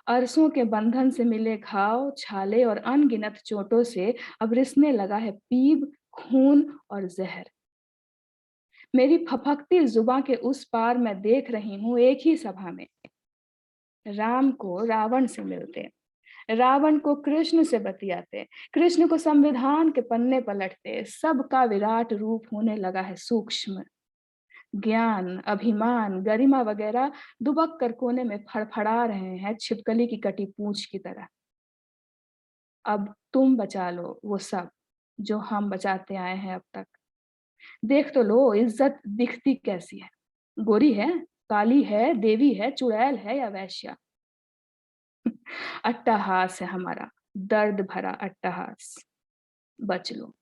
अरसों के बंधन से मिले घाव, छाले और अनगिनत चोटों से अब रिसने लगा है पीप, खून और जहर। मेरी फफकती जुबां के उस पार मैं देख रही हूँ एक ही सभा में राम को रावण से मिलते, रावण को कृष्ण से बतियाते, कृष्ण को संविधान के पन्ने पलटते। सबका विराट रूप होने लगा है सूक्ष्म। ज्ञान, अभिमान, गरिमा वगैरह दुबक कर कोने में फड़फड़ा रहे हैं छिपकली की कटी पूंछ की तरह। अब तुम बचा लो वो सब जो हम बचाते आए हैं अब तक। देख तो लो इज्जत दिखती कैसी है, गोरी है, काली है, देवी है, चुड़ैल है या वैश्या। अट्टहास है हमारा, दर्द भरा अट्टहास। बच लो।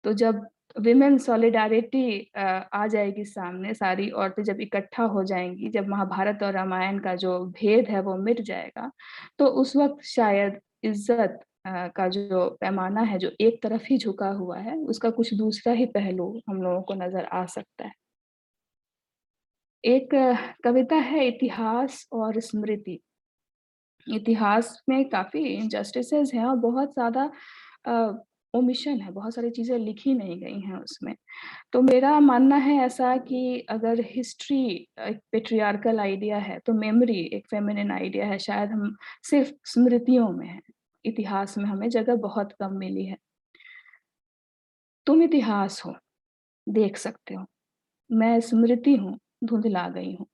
तो जब विमेन सॉलिडारिटी आ जाएगी सामने, सारी औरतें जब इकट्ठा हो जाएँगी, जब महाभारत और रामायण का जो भेद है वो मिट जाएगा, तो उस वक़्त शायद इज़्ज़त का जो पैमाना है, जो एक तरफ ही झुका हुआ है, उसका कुछ दूसरा ही पहलू हम लोगों को नज़र आ सकता है। एक कविता है इतिहास और स्मृति। इतिहास में काफ़ी इनजस्टिसेस हैं और बहुत ज़्यादा अ, ओमिशन है, बहुत सारी चीज़ें लिखी नहीं गई हैं उसमें। तो मेरा मानना है ऐसा कि अगर हिस्ट्री एक पैट्रियार्कल आइडिया है, तो मेमोरी एक फेमिनिन आइडिया है, शायद हम सिर्फ़ स्मृतियों में हैं, इतिहास में हमें जगह बहुत कम मिली है। तुम इतिहास हो, देख सकते हो, मैं स्मृति हूँ, धुंधला गई हूँ।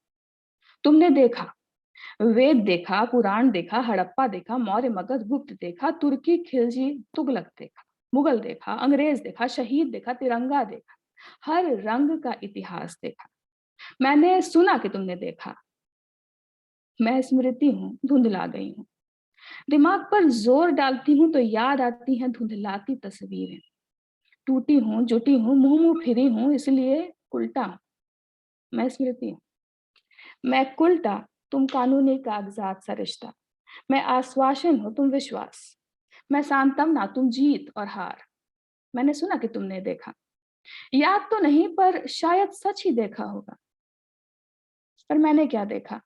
तुमने देखा, वेद देखा, पुराण देखा, हड़प्पा देखा, मौर्य मगध गुप्त देखा, तुर्की खिलजी तुगलक देखा, मुगल देखा, अंग्रेज देखा, शहीद देखा, तिरंगा देखा, हर रंग का इतिहास देखा। मैंने सुना कि तुमने देखा। मैं स्मृति हूँ, धुंधला गई हूँ। दिमाग पर जोर डालती हूँ तो याद आती हैं धुंधलाती तस्वीरें। टूटी हूँ, जुटी हूँ, मुंह मुंह फिरी हूँ, इसलिए उल्टा हूँ। मैं स्मृति हूँ, मैं कुलटा, तुम कानूनी कागजात सा रिश्ता। मैं आश्वासन हूँ, तुम विश्वास। मैं सांत्वना, तुम जीत और हार। मैंने सुना कि तुमने देखा, याद तो नहीं पर शायद सच ही देखा होगा। पर मैंने क्या देखा?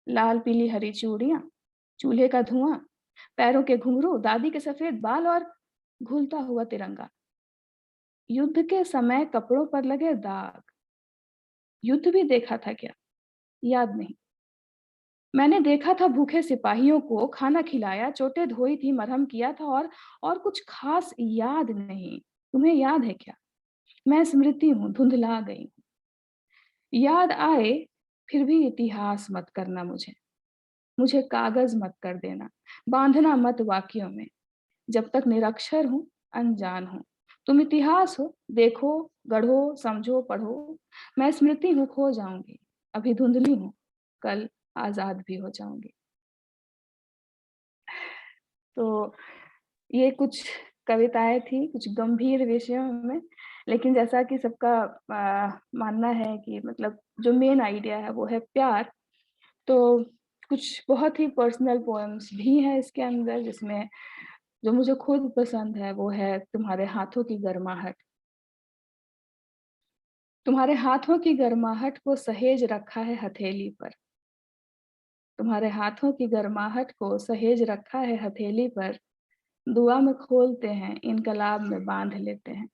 लाल पीली हरी चूड़ियां, चूल्हे का धुआं, पैरों के घुंघरू, दादी के सफेद बाल और घुलता हुआ तिरंगा। युद्ध के समय कपड़ों पर लगे दाग। युद्ध भी देखा था क्या? याद नहीं। मैंने देखा था भूखे सिपाहियों को खाना खिलाया, चोटें धोई थी, मरहम किया था और कुछ खास याद नहीं। तुम्हें याद है क्या? मैं स्मृति हूँ, धुंधला गई हूँ। याद आए फिर भी इतिहास मत करना मुझे कागज मत कर देना, बांधना मत वाक्यों में। जब तक निरक्षर हूँ, अनजान हूँ। तुम इतिहास हो, देखो, गढ़ो, समझो, पढ़ो। मैं स्मृति हूँ, खो जाऊंगी। अभी धुंधली हूँ, कल आजाद भी हो जाऊंगी। तो ये कुछ कविताएं थी, कुछ गंभीर विषयों में, लेकिन जैसा कि सबका मानना है कि मतलब जो मेन आइडिया है वो है प्यार, तो कुछ बहुत ही पर्सनल पोएम्स भी हैं इसके अंदर, जिसमें जो मुझे खुद पसंद है वो है तुम्हारे हाथों की गर्माहट। तुम्हारे हाथों की गर्माहट को सहेज रखा है हथेली पर। तुम्हारे हाथों की गर्माहट को सहेज रखा है हथेली पर। दुआ में खोलते हैं, इनकलाब में बांध लेते हैं।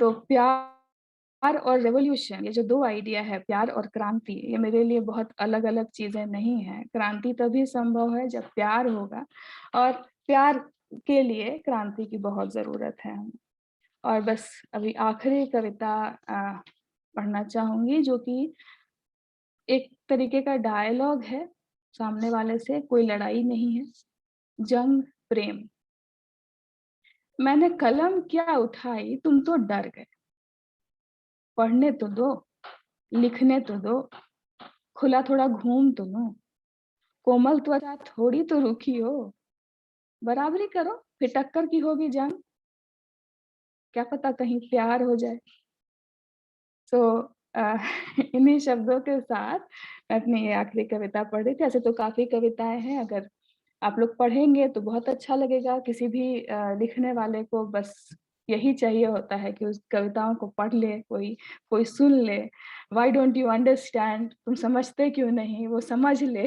तो प्यार और रेवोल्यूशन, ये जो दो आइडिया है, प्यार और क्रांति, ये मेरे लिए बहुत अलग अलग चीजें नहीं है। क्रांति तभी संभव है जब प्यार होगा, और प्यार के लिए क्रांति की बहुत जरूरत है। और बस अभी आखिरी कविता पढ़ना चाहूंगी, जो कि एक तरीके का डायलॉग है सामने वाले से, कोई लड़ाई नहीं है। जंग प्रेम। मैंने कलम क्या उठाई, तुम तो डर गए। पढ़ने तो दो, लिखने तो दो, खुला थोड़ा घूम तो लो। कोमल त्वचा थोड़ी तो रुखी हो। बराबरी करो, फिर टक्कर की होगी जंग। क्या पता कहीं प्यार हो जाए। तो इन्हीं शब्दों के साथ मैं अपनी ये आखिरी कविता पढ़ रही थी। ऐसे तो काफी कविताएं हैं, अगर आप लोग पढ़ेंगे तो बहुत अच्छा लगेगा। किसी भी लिखने वाले को बस यही चाहिए होता है कि उस कविताओं को पढ़ ले, कोई सुन ले। व्हाई डोंट यू अंडरस्टैंड, तुम समझते क्यों नहीं, वो समझ ले।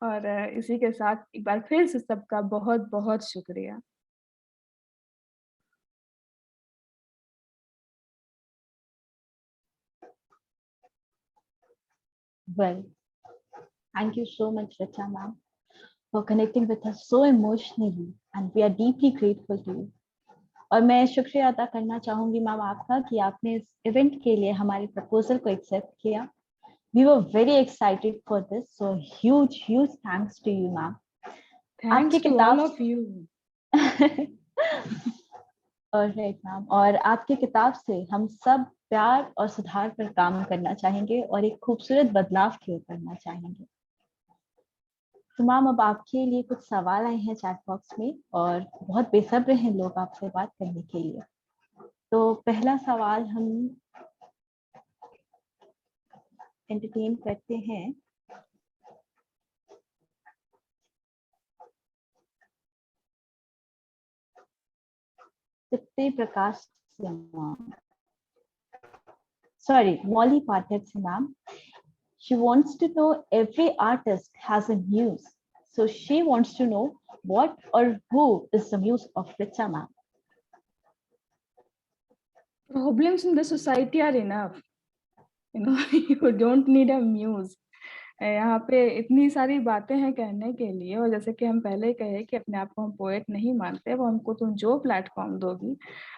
और इसी के साथ एक बार फिर से सबका बहुत बहुत शुक्रिया। Well, thank you so much, Richa ma'am, for connecting with us so emotionally, and we are deeply grateful to you. और मैं शुक्रिया अदा करना चाहूंगी मैम आपका कि आपने इस इवेंट के लिए हमारे प्रपोजल को एक्सेप्ट किया। We were very excited for this, so huge thanks to you, ma'am. Thanks to all of you. Alright, ma'am. और आपकी किताब से हम सब प्यार और सुधार पर काम करना चाहेंगे और एक खूबसूरत बदलाव की ओर करना चाहेंगे। तो मैम, अब आपके लिए कुछ सवाल आए हैं चैट बॉक्स में और बहुत बेसब्र हैं लोग आपसे बात करने के लिए। तो पहला सवाल हम एंटरटेन करते हैं। सत्य प्रकाश से मैम, सॉरी, मौली पाठक से ma'am. She wants to know every artist has a muse, so she wants to know what or who is the muse of Richa ma'am. Problems in the society are enough. You know, you don't need a muse. यहाँ पे इतनी सारी बातें हैं कहने के लिए, और जैसे कि हम पहले कहे कि अपने आप को हम पोएट नहीं मानते, वो हमको तुम जो प्लेटफॉर्म दोगी,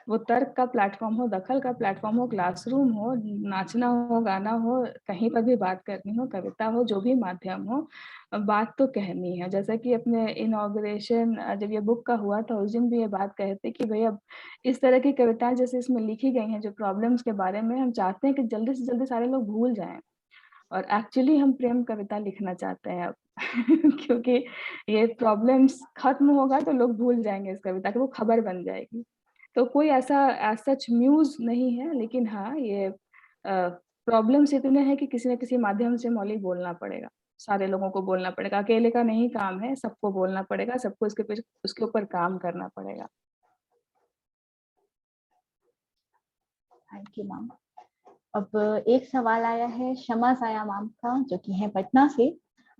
वो तर्क का प्लेटफॉर्म हो, दखल का प्लेटफॉर्म हो, क्लासरूम हो, नाचना हो, गाना हो, कहीं पर भी बात करनी हो, कविता हो, जो भी माध्यम हो, बात तो कहनी है। जैसा कि अपने इनॉग्रेशन जब ये बुक का हुआ था, उस दिन भी ये बात कहे थे कि भैया इस तरह की कविताएं जैसे इसमें लिखी गई हैं, जो प्रॉब्लम्स के बारे में, हम चाहते हैं कि जल्दी से जल्दी सारे लोग भूल जाएं, और एक्चुअली हम प्रेम कविता लिखना चाहते हैं अब क्योंकि ये प्रॉब्लम्स खत्म होगा तो लोग भूल जाएंगे इस कविता को, वो खबर बन जाएगी। तो कोई ऐसा एज सच म्यूज नहीं है, लेकिन हाँ ये प्रॉब्लम्स इतने हैं कि किसी न किसी माध्यम से मौलिक बोलना पड़ेगा, सारे लोगों को बोलना पड़ेगा, अकेले का नहीं काम है, सबको बोलना पड़ेगा, सबको उसके ऊपर काम करना पड़ेगा। Thank you ma'am. अब एक सवाल आया है शमा साया मैम का, जो कि है पटना से,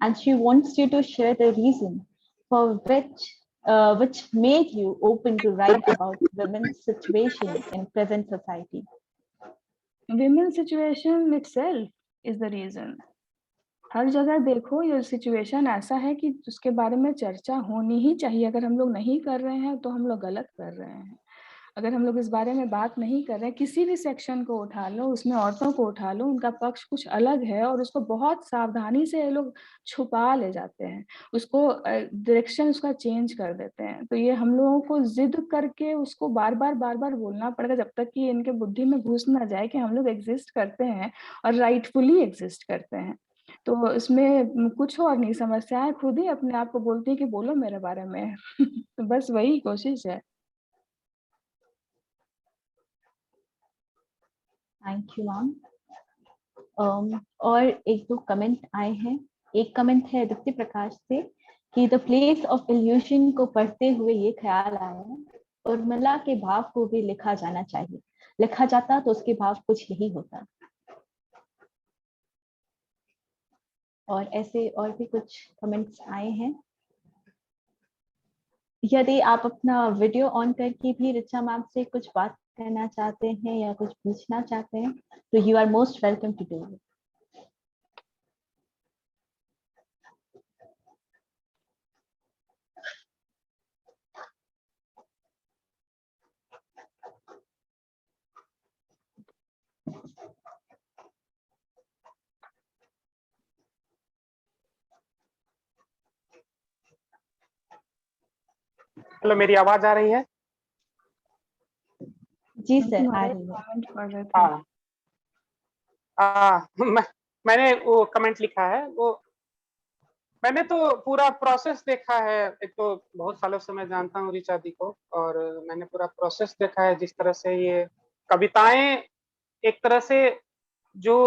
and she wants you to share the reason for which made you open to write about women's situation in present society. Women's situation itself is the reason. हर जगह देखो ये सिचुएशन ऐसा है कि उसके बारे में चर्चा होनी ही चाहिए। अगर हम लोग नहीं कर रहे हैं तो हम लोग गलत कर रहे हैं। अगर हम लोग इस बारे में बात नहीं कर रहे हैं, किसी भी सेक्शन को उठा लो, उसमें औरतों को उठा लो, उनका पक्ष कुछ अलग है और उसको बहुत सावधानी से ये लोग छुपा ले जाते हैं, उसको डायरेक्शन उसका चेंज कर देते हैं। तो ये हम लोगों को जिद करके उसको बार बार बोलना पड़ेगा, जब तक कि इनके बुद्धि में घुस ना जाए कि हम लोग एग्जिस्ट करते हैं और राइटफुली एग्जिस्ट करते हैं। तो इसमें कुछ और नहीं, समस्याएं खुद ही अपने आप को बोलती है कि बोलो मेरे बारे में तो बस वही कोशिश है। Thank you ma'am. और एक दो कमेंट आए हैं। एक कमेंट है दीप्ति प्रकाश से कि द प्लेस ऑफ इल्यूशन को पढ़ते हुए ये ख्याल आया, उर्मिला के भाव को भी लिखा जाना चाहिए, लिखा जाता तो उसके भाव कुछ यही होता। और ऐसे और भी कुछ कमेंट्स आए हैं। यदि आप अपना वीडियो ऑन करके भी ऋचा मैम से कुछ बात करना चाहते हैं या कुछ पूछना चाहते हैं तो you are most welcome to do it. Hello, मेरी आवाज आ रही है? जी सर, आ रही है। हाँ, मैंने वो कमेंट लिखा है, वो मैंने तो पूरा प्रोसेस देखा है। एक तो बहुत सालों से मैं जानता हूँ ऋचा दी को, और मैंने पूरा प्रोसेस देखा है, जिस तरह से ये कविताएं एक तरह से जो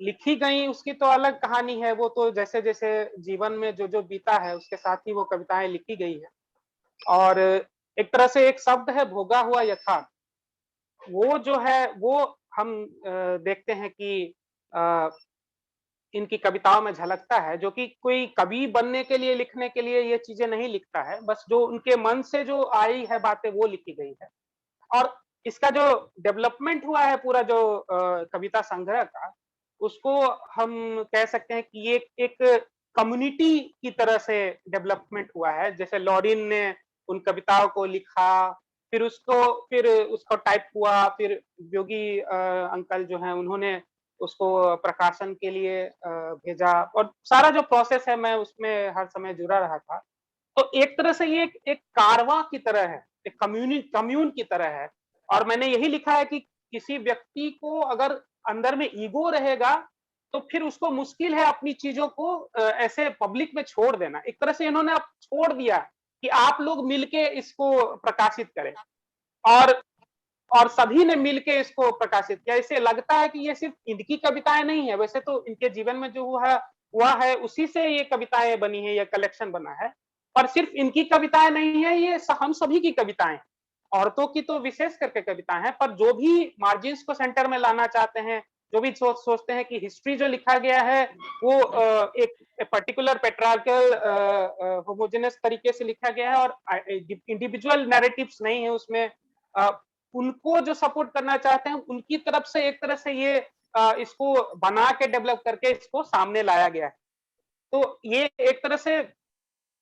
लिखी गई उसकी तो अलग कहानी है, वो तो जैसे जैसे जीवन में जो जो बीता है उसके साथ ही वो कविताएं लिखी गई है। और एक तरह से एक शब्द है भोगा हुआ यथार्थ, वो जो है वो हम देखते हैं कि इनकी कविताओं में झलकता है, जो कि कोई कवि बनने के लिए, लिखने के लिए ये चीजें नहीं लिखता है, बस जो उनके मन से जो आई है बातें वो लिखी गई है। और इसका जो डेवलपमेंट हुआ है पूरा जो कविता संग्रह का, उसको हम कह सकते हैं कि ये एक कम्युनिटी की तरह से डेवलपमेंट हुआ है। जैसे लॉरिन ने उन कविताओं को लिखा, फिर उसको टाइप हुआ, फिर योगी अंकल जो हैं उन्होंने उसको प्रकाशन के लिए भेजा, और सारा जो प्रोसेस है मैं उसमें हर समय जुड़ा रहा था। तो एक तरह से ये एक कारवां की तरह है, एक कम्यून की तरह है। और मैंने यही लिखा है कि किसी व्यक्ति को अगर अंदर में ईगो रहेगा तो फिर उसको मुश्किल है अपनी चीजों को ऐसे पब्लिक में छोड़ देना। एक तरह से इन्होंने अब छोड़ दिया कि आप लोग मिलके इसको प्रकाशित करें, और सभी ने मिलके इसको प्रकाशित किया। इसे लगता है कि ये सिर्फ इनकी कविताएं नहीं है, वैसे तो इनके जीवन में जो हुआ है उसी से ये कविताएं बनी है, ये कलेक्शन बना है। और सिर्फ इनकी कविताएं नहीं है, ये हम सभी की कविताएं, औरतों की तो विशेष करके कविताएं हैं। पर जो भी मार्जिन्स को सेंटर में लाना चाहते हैं, जो भी सोचते हैं कि हिस्ट्री जो लिखा गया है वो एक पर्टिकुलर पेट्रार्कल होमोजेनस तरीके से लिखा गया है और इंडिविजुअल नैरेटिव्स नहीं है उसमें, उनको जो सपोर्ट करना चाहते हैं उनकी तरफ से एक तरह से ये इसको बना के डेवलप करके इसको सामने लाया गया है। तो ये एक तरह से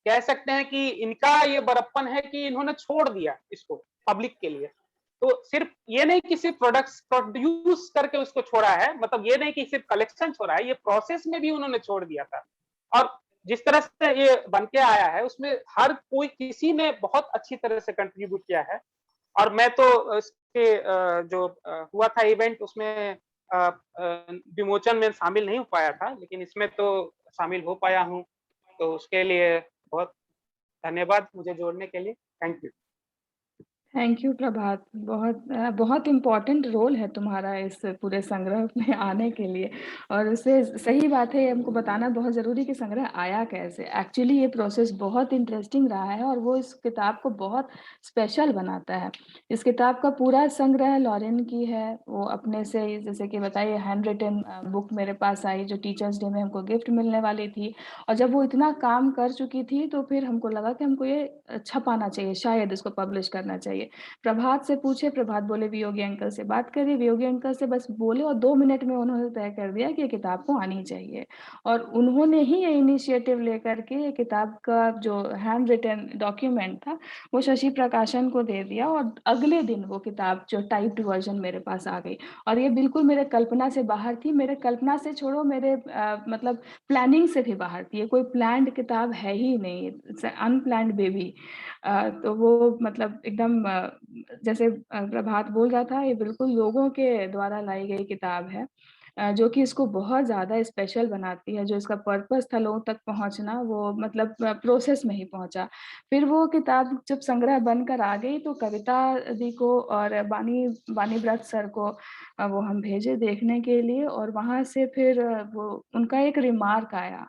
कह सकते हैं कि इनका ये बड़प्पन है कि इन्होंने छोड़ दिया इसको पब्लिक के लिए। तो सिर्फ ये नहीं कि सिर्फ प्रोडक्ट्स प्रोड्यूस करके उसको छोड़ा है, मतलब ये नहीं कि सिर्फ कलेक्शन छोड़ा है, ये प्रोसेस में भी उन्होंने छोड़ दिया था। और जिस तरह से ये बन के आया है उसमें हर कोई किसी ने बहुत अच्छी तरह से कंट्रीब्यूट किया है। और मैं तो इसके जो हुआ था इवेंट उसमें विमोचन में शामिल नहीं हो पाया था, लेकिन इसमें तो शामिल हो पाया हूँ, तो उसके लिए बहुत धन्यवाद मुझे जोड़ने के लिए। Thank you. थैंक यू प्रभात। बहुत इम्पोर्टेंट रोल है तुम्हारा इस पूरे संग्रह में आने के लिए, और उससे सही बात है, हमको बताना बहुत ज़रूरी कि संग्रह आया कैसे। एक्चुअली ये प्रोसेस बहुत इंटरेस्टिंग रहा है और वो इस किताब को बहुत स्पेशल बनाता है। इस किताब का पूरा संग्रह लॉरेन की है, वो अपने से, जैसे कि बताइए, हैंड रिटन बुक मेरे पास आई जो टीचर्स डे में हमको गिफ्ट मिलने वाली थी। और जब वो इतना काम कर चुकी थी तो फिर हमको लगा कि हमको ये छपाना चाहिए, शायद इसको पब्लिश करना चाहिए। प्रभात से पूछे, प्रभात बोले वियोगी अंकल से बात करिए, वियोगी अंकल से बस बोले और 2 मिनट में उन्होंने तय कर दिया कि ये किताब को आनी चाहिए। और उन्होंने ही ये इनिशिएटिव लेकर के ये किताब का जो हैंड रिटन डॉक्यूमेंट था वो शशि प्रकाशन को दे दिया, और अगले दिन वो किताब जो टाइप्ड वर्जन मेरे पास आ गई। और ये बिल्कुल मेरे कल्पना से बाहर थी, मेरे कल्पना से छोड़ो, मेरे मतलब प्लानिंग से भी बाहर थी। ये कोई प्लान्ड किताब है ही नहीं, अनप्लान्ड बेबी। तो वो मतलब एकदम जैसे प्रभात बोल रहा था, ये बिल्कुल लोगों के द्वारा लाई गई किताब है, जो कि इसको बहुत ज़्यादा स्पेशल बनाती है। जो इसका पर्पस था लोगों तक पहुँचना, वो मतलब प्रोसेस में ही पहुँचा। फिर वो किताब जब संग्रह बनकर आ गई तो कविता दी को और बानी ब्रत सर को वो हम भेजे देखने के लिए, और वहाँ से फिर वो उनका एक रिमार्क आया,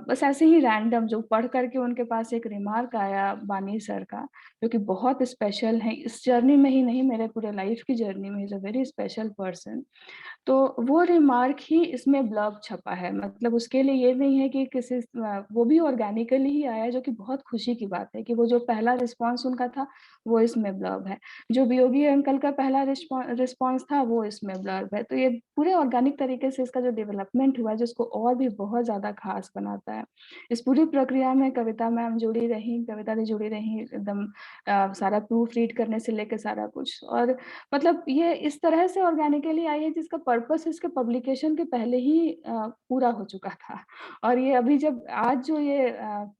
बस ऐसे ही रैंडम, जो पढ़ करके उनके पास एक रिमार्क आया बानी सर का, जो कि बहुत स्पेशल है इस जर्नी में ही नहीं, मेरे पूरे लाइफ की जर्नी में। Is a very special person. तो वो रिमार्क ही इसमें ब्लॉग छपा है, मतलब उसके लिए ये नहीं है कि किसी वो भी ऑर्गेनिकली ही आया है, जो कि बहुत खुशी की बात है कि वो जो पहला रिस्पॉन्स उनका था वो इसमें ब्लॉग है, जो वियोगी अंकल का पहला रिस्पॉन्स था वो इसमें ब्लॉग है। तो ये पूरे ऑर्गेनिक तरीके से इसका जो डेवलपमेंट हुआ है, जिसको और भी बहुत ज़्यादा खास बनाता है। इस पूरी प्रक्रिया में कविता मैम जुड़ी रही, कविता दी जुड़ी रही, एकदम सारा प्रूफ रीड करने से लेकर सारा कुछ। और मतलब ये इस तरह से ऑर्गेनिकली आई है जिसका पर्पस इसके पब्लिकेशन के पहले ही पूरा हो चुका था। और ये अभी जब आज जो ये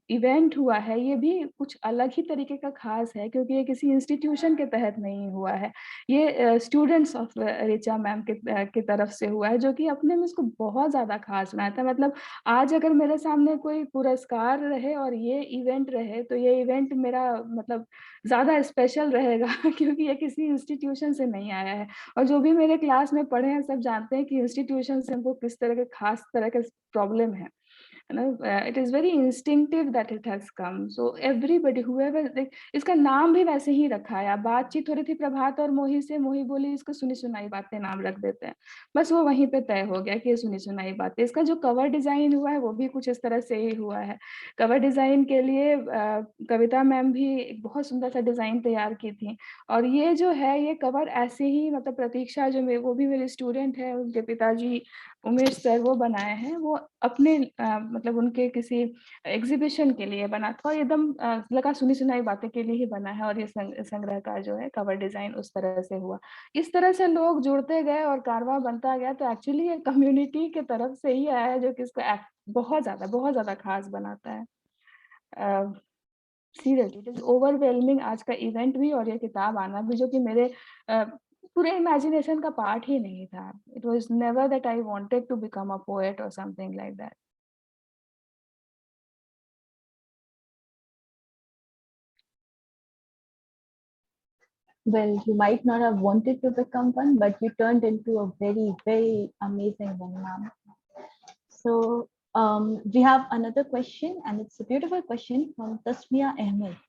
इवेंट हुआ है, ये भी कुछ अलग ही तरीके का खास है, क्योंकि ये किसी इंस्टीट्यूशन के तहत नहीं हुआ है। ये स्टूडेंट्स ऑफ ऋचा मैम की तरफ से हुआ है, जो कि अपने में इसको बहुत ज़्यादा खास बनाया था। मतलब आज अगर मेरे सामने कोई पुरस्कार रहे और ये इवेंट रहे, तो ये इवेंट मेरा मतलब ज़्यादा स्पेशल रहेगा क्योंकि ये किसी इंस्टीट्यूशन से नहीं आया है। और जो भी मेरे क्लास में पढ़े हैं सब जानते हैं कि इंस्टीट्यूशन से हमको किस तरह के खास तरह के प्रॉब्लम है ना। It is very instinctive that it has come, so everybody whoever, इसका नाम भी वैसे ही रखा है। बातचीत हो रही थी प्रभात और मोही से, मोही बोली इसको सुनी सुनाई बातें नाम रख देते हैं, बस वो वहीं पे तय हो गया कि ये सुनी सुनाई बातें। इसका जो कवर डिज़ाइन हुआ है वो भी कुछ इस तरह से ही हुआ है। कवर डिज़ाइन के लिए कविता मैम भी एक बहुत सुंदर सा डिज़ाइन तैयार की थी, और ये जो है ये कवर ऐसे ही, मतलब प्रतीक्षा जो वो भी मेरी स्टूडेंट है, उनके पिताजी उमेश सर वो बनाए हैं। वो अपने मतलब उनके किसी एग्जीबिशन के लिए बना था, और एकदम लगा सुनी सुनाई बातें के लिए ही बना है। और ये संग्रह का जो है कवर डिजाइन उस तरह से हुआ। इस तरह से लोग जुड़ते गए और कारवां बनता गया। तो एक्चुअली ये कम्युनिटी के तरफ से ही आया है, जो कि इसको बहुत ज्यादा खास बनाता है। सीरियसली इट इज ओवरवेलमिंग, आज का इवेंट भी और ये किताब आना भी, जो कि मेरे पूरे इमेजिनेशन का पार्ट ही नहीं था। It was never that I wanted to become a poet और something like that. Well, you might not have wanted to become one, but you turned into a very, very amazing one, ma'am. So we have another question, and it's a beautiful question from Tasmia Ahmed.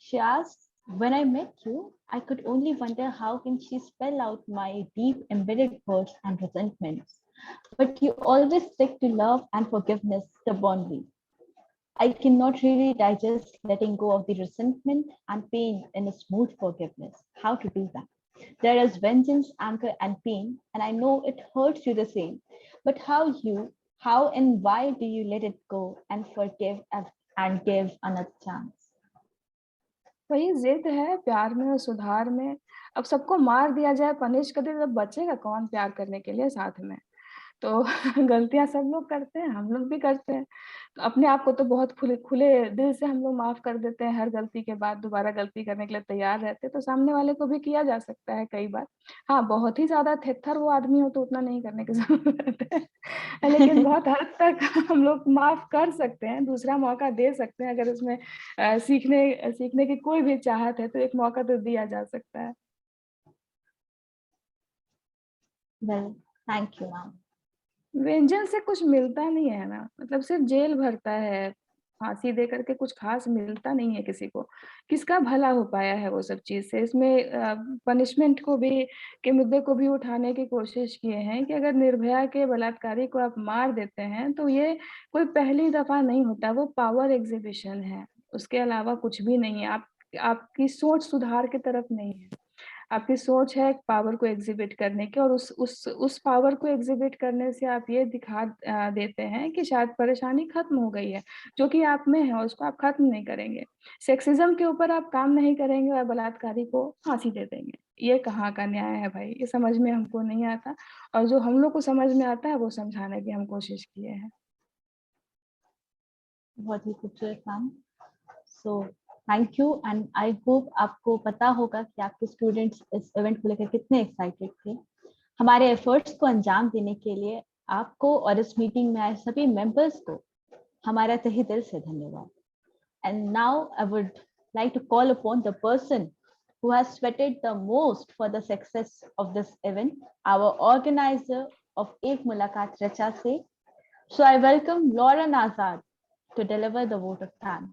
She asks, when I met you, I could only wonder how can she spell out my deep embedded hurts and resentments. But you always stick to love and forgiveness stubbornly. I cannot really digest letting go of the resentment and pain in a smooth forgiveness. How to do that? There is vengeance, anger, and pain, and I know it hurts you the same. But How and why do you let it go and forgive and give another chance? वही जिद है प्यार में और सुधार में। अब सबको मार दिया जाए, पनिश कर दिया, तब बचेगा कौन प्यार करने के लिए साथ में? तो गलतियां सब लोग करते हैं, हम लोग भी करते हैं। तो अपने आप को तो बहुत खुले खुले दिल से हम लोग माफ कर देते हैं, हर गलती के बाद दोबारा गलती करने के लिए तैयार रहते हैं। तो सामने वाले को भी किया जा सकता है कई बार। हाँ, बहुत ही ज्यादा थेथर वो आदमी हो तो उतना नहीं करने की जरूरत है। लेकिन बहुत हद तक हम लोग माफ कर सकते हैं, दूसरा मौका दे सकते हैं। अगर उसमें सीखने की कोई भी चाहत है तो एक मौका तो दिया जा सकता है। Well, thank you, ma'am. व्यंजन से कुछ मिलता नहीं है ना, मतलब सिर्फ जेल भरता है, फांसी दे करके कुछ खास मिलता नहीं है किसी को। किसका भला हो पाया है वो सब चीज से? इसमें पनिशमेंट को भी के मुद्दे को भी उठाने की कोशिश किए हैं कि अगर निर्भया के बलात्कारी को आप मार देते हैं तो ये कोई पहली दफा नहीं होता, वो पावर एग्जीबिशन है, उसके अलावा कुछ भी नहीं है। आपकी सोच सुधार की तरफ नहीं है, आपकी सोच है पावर को एग्जिबिट करने की, और उस पावर को एग्जिबिट करने से आप ये दिखा देते हैं कि शायद परेशानी खत्म हो गई है, जो कि आप में है, और उसको आप खत्म नहीं करेंगे। सेक्सिज्म के ऊपर आप काम नहीं करेंगे और बलात्कारी को फांसी दे देंगे। ये कहाँ का न्याय है भाई? ये समझ में हमको नहीं आता, और जो हम लोग को समझ में आता है वो समझाने की हम कोशिश किए हैं। बहुत ही खूबसूरत ma'am. So thank you, and I hope आपको पता होगा कि आपके स्टूडेंट्स इस इवेंट को लेकर कितने एक्साइटेड थे। हमारे एफर्ट्स को अंजाम देने के लिए आपको और इस मीटिंग में आए सभी मेंबर्स को हमारा तहे दिल से धन्यवाद। And now I would like to call upon the person who has sweated the most for the success of this event, our organizer of Ek Mulaqat Richa se. So I welcome Lauren Azad to deliver the vote of thanks.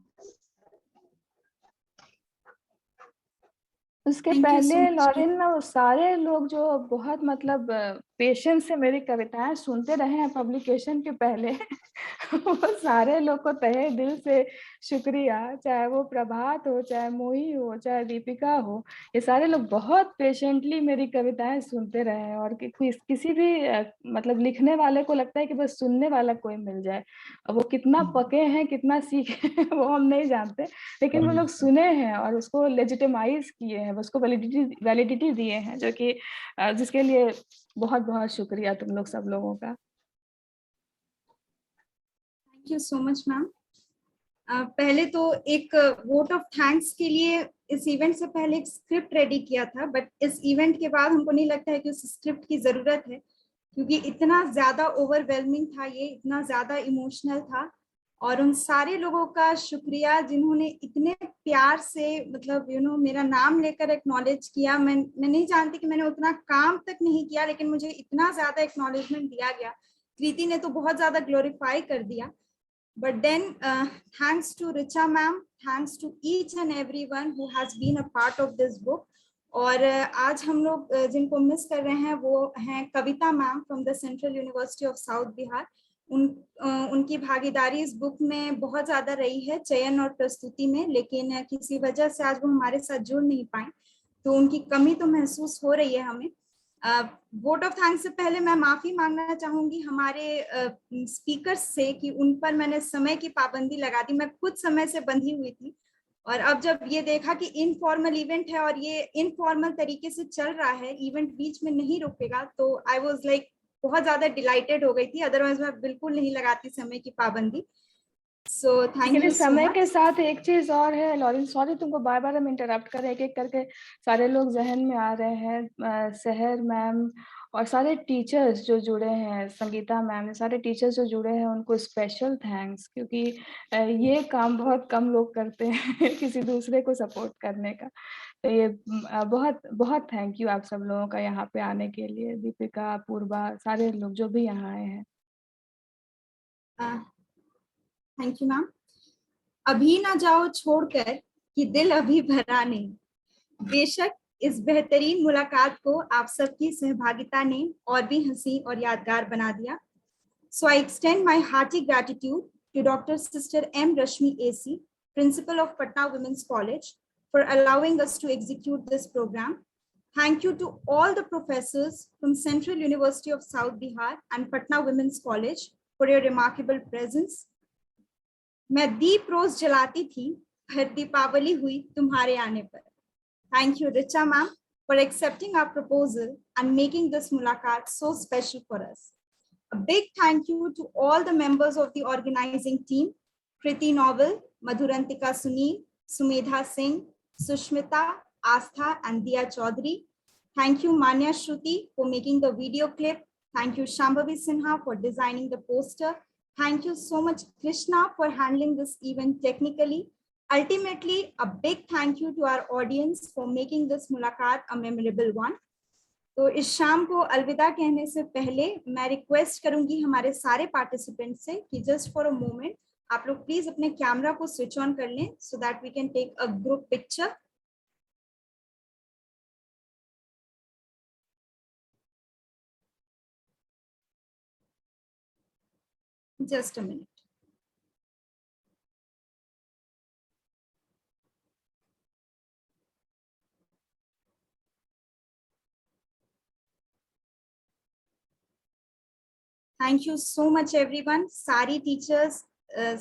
उसके पहले Lauren ना, वो सारे लोग जो बहुत मतलब patience से मेरी कविताएं सुनते रहे हैं पब्लिकेशन के पहले वो सारे लोग को तहे दिल से शुक्रिया, चाहे वो प्रभात हो, चाहे मोही हो, चाहे दीपिका हो, ये सारे लोग बहुत पेशेंटली मेरी कविताएं सुनते रहे हैं। और किसी भी मतलब लिखने वाले को लगता है कि बस सुनने वाला कोई मिल जाए। अब वो कितना पके हैं, कितना सीखे हैं वो हम नहीं जानते, लेकिन वो लोग सुने हैं और उसको लेजिटिमाइज किए हैं, उसको वैलिडिटी दिए हैं, जो कि जिसके लिए बहुत बहुत शुक्रिया तुम लोग सब लोगों का। Thank you so much ma'am. पहले तो एक वोट ऑफ थैंक्स के लिए इस इवेंट से पहले एक स्क्रिप्ट रेडी किया था, बट इस इवेंट के बाद हमको नहीं लगता है कि उस स्क्रिप्ट की जरूरत है, क्योंकि इतना ज्यादा ओवरवेलमिंग था, ये इतना ज्यादा इमोशनल था। और उन सारे लोगों का शुक्रिया जिन्होंने इतने प्यार से मतलब मेरा नाम लेकर एक्नॉलेज किया। मैं नहीं जानती कि मैंने उतना काम तक नहीं किया, लेकिन मुझे इतना ज्यादा एक्नॉलेजमेंट दिया गया। कृति ने तो बहुत ज्यादा ग्लोरीफाई कर दिया। But then thanks to Richa ma'am, thanks to each and everyone who has been a part of this book. और आज हम लोग जिनको मिस कर रहे हैं वो हैं Kavita ma'am from the Central University of South Bihar. उनकी भागीदारी इस बुक में बहुत ज्यादा रही है, चयन और प्रस्तुति में, लेकिन किसी वजह से आज वो हमारे साथ जुड़ नहीं पाए, तो उनकी कमी तो महसूस हो रही है हमें। वोट ऑफ थैंक्स से पहले मैं माफी मांगना चाहूंगी हमारे स्पीकर्स से कि उन पर मैंने समय की पाबंदी लगा दी। मैं खुद समय से बंधी हुई थी, और अब जब ये देखा कि इनफॉर्मल इवेंट है और ये इनफॉर्मल तरीके से चल रहा है, इवेंट बीच में नहीं रुकेगा, तो आई वाज लाइक बहुत ज्यादा डिलाइटेड हो गई थी। अदरवाइज मैं बिल्कुल नहीं लगाती समय की पाबंदी। So thank you. समय के साथ एक चीज और है लॉरेन, सॉरी तुमको बार बार हम इंटरप्ट कर रहे हैं, एक एक करके सारे लोग जहन में आ रहे हैं। सहर मैम और सारे टीचर्स जो जुड़े हैं, संगीता मैम, सारे टीचर्स जो जुड़े हैं, उनको स्पेशल थैंक्स, क्योंकि ये काम बहुत कम लोग करते हैं किसी दूसरे को सपोर्ट करने का। तो ये बहुत बहुत थैंक यू आप सब लोगों का यहाँ पे आने के लिए, दीपिका, पूर्वा, सारे लोग जो भी यहाँ आए हैं। Thank you ma'am. अभी ना जाओ छोड़कर कि दिल अभी भरा नहीं। बेशक इस बेहतरीन मुलाकात को आप सबकी सहभागिता ने और भी हंसी और यादगार बना दिया। So I extend my hearty gratitude to doctor sister M. Rashmi AC, Principal of Patna Women's College, for allowing us to execute this program. Thank you to all the professors from Central University of South Bihar and Patna Women's College for your remarkable presence. मैं दीप रोज जलाती थी, पर दीपावली हुई तुम्हारे आने पर. Thank you, Richa ma'am, for accepting our proposal and making this mulaqat so special for us. A big thank you to all the members of the organizing team, Kriti Novel, Madhurantika Sunil, Sumedha Singh, Sushmita, Astha, and Diya Chaudhary. Thank you, Manya Shruti, for making the video clip. Thank you, Shambhavi Sinha, for designing the poster. Thank you so much, Krishna, for handling this event technically. Ultimately, a big thank you to our audience for making this mulaqat a memorable one. तो इस शाम को अलविदा कहने से पहले मैं request करूंगी हमारे सारे पार्टिसिपेंट से कि जस्ट फॉर अ मोमेंट आप लोग प्लीज अपने कैमरा को स्विच ऑन कर लें so that we can take a group picture. Just a minute. Thank you so much everyone. सारी टीचर्स,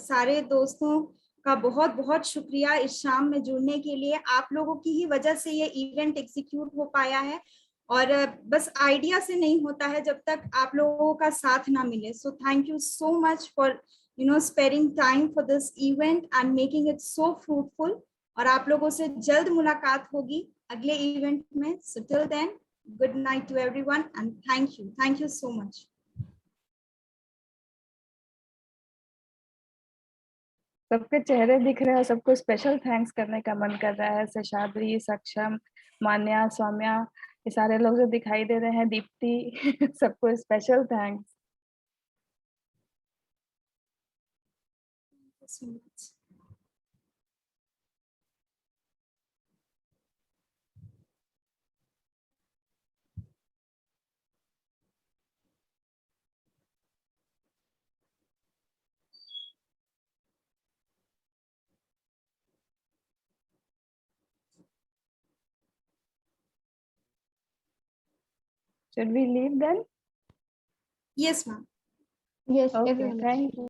सारे दोस्तों का बहुत बहुत शुक्रिया इस शाम में जुड़ने के लिए. आप लोगों की ही वजह से ये इवेंट एग्जीक्यूट हो पाया है और बस आइडिया से नहीं होता है जब तक आप लोगों का साथ ना मिले. So thank you so much for sparing time for this event and making it so fruitful. और आप लोगों से जल्द मुलाकात होगी अगले इवेंट में. So till then, good night to everyone and thank you so much. सबके चेहरे दिख रहे हैं, सबको स्पेशल थैंक्स करने का मन कर रहा है. शेषाद्री, सक्षम, मान्या, सौम्या, ये सारे लोग जो दिखाई दे रहे हैं, दीप्ति, सबको special thanks. So much. Should we leave then? Yes, ma'am. Yes, Okay, everyone. thank you.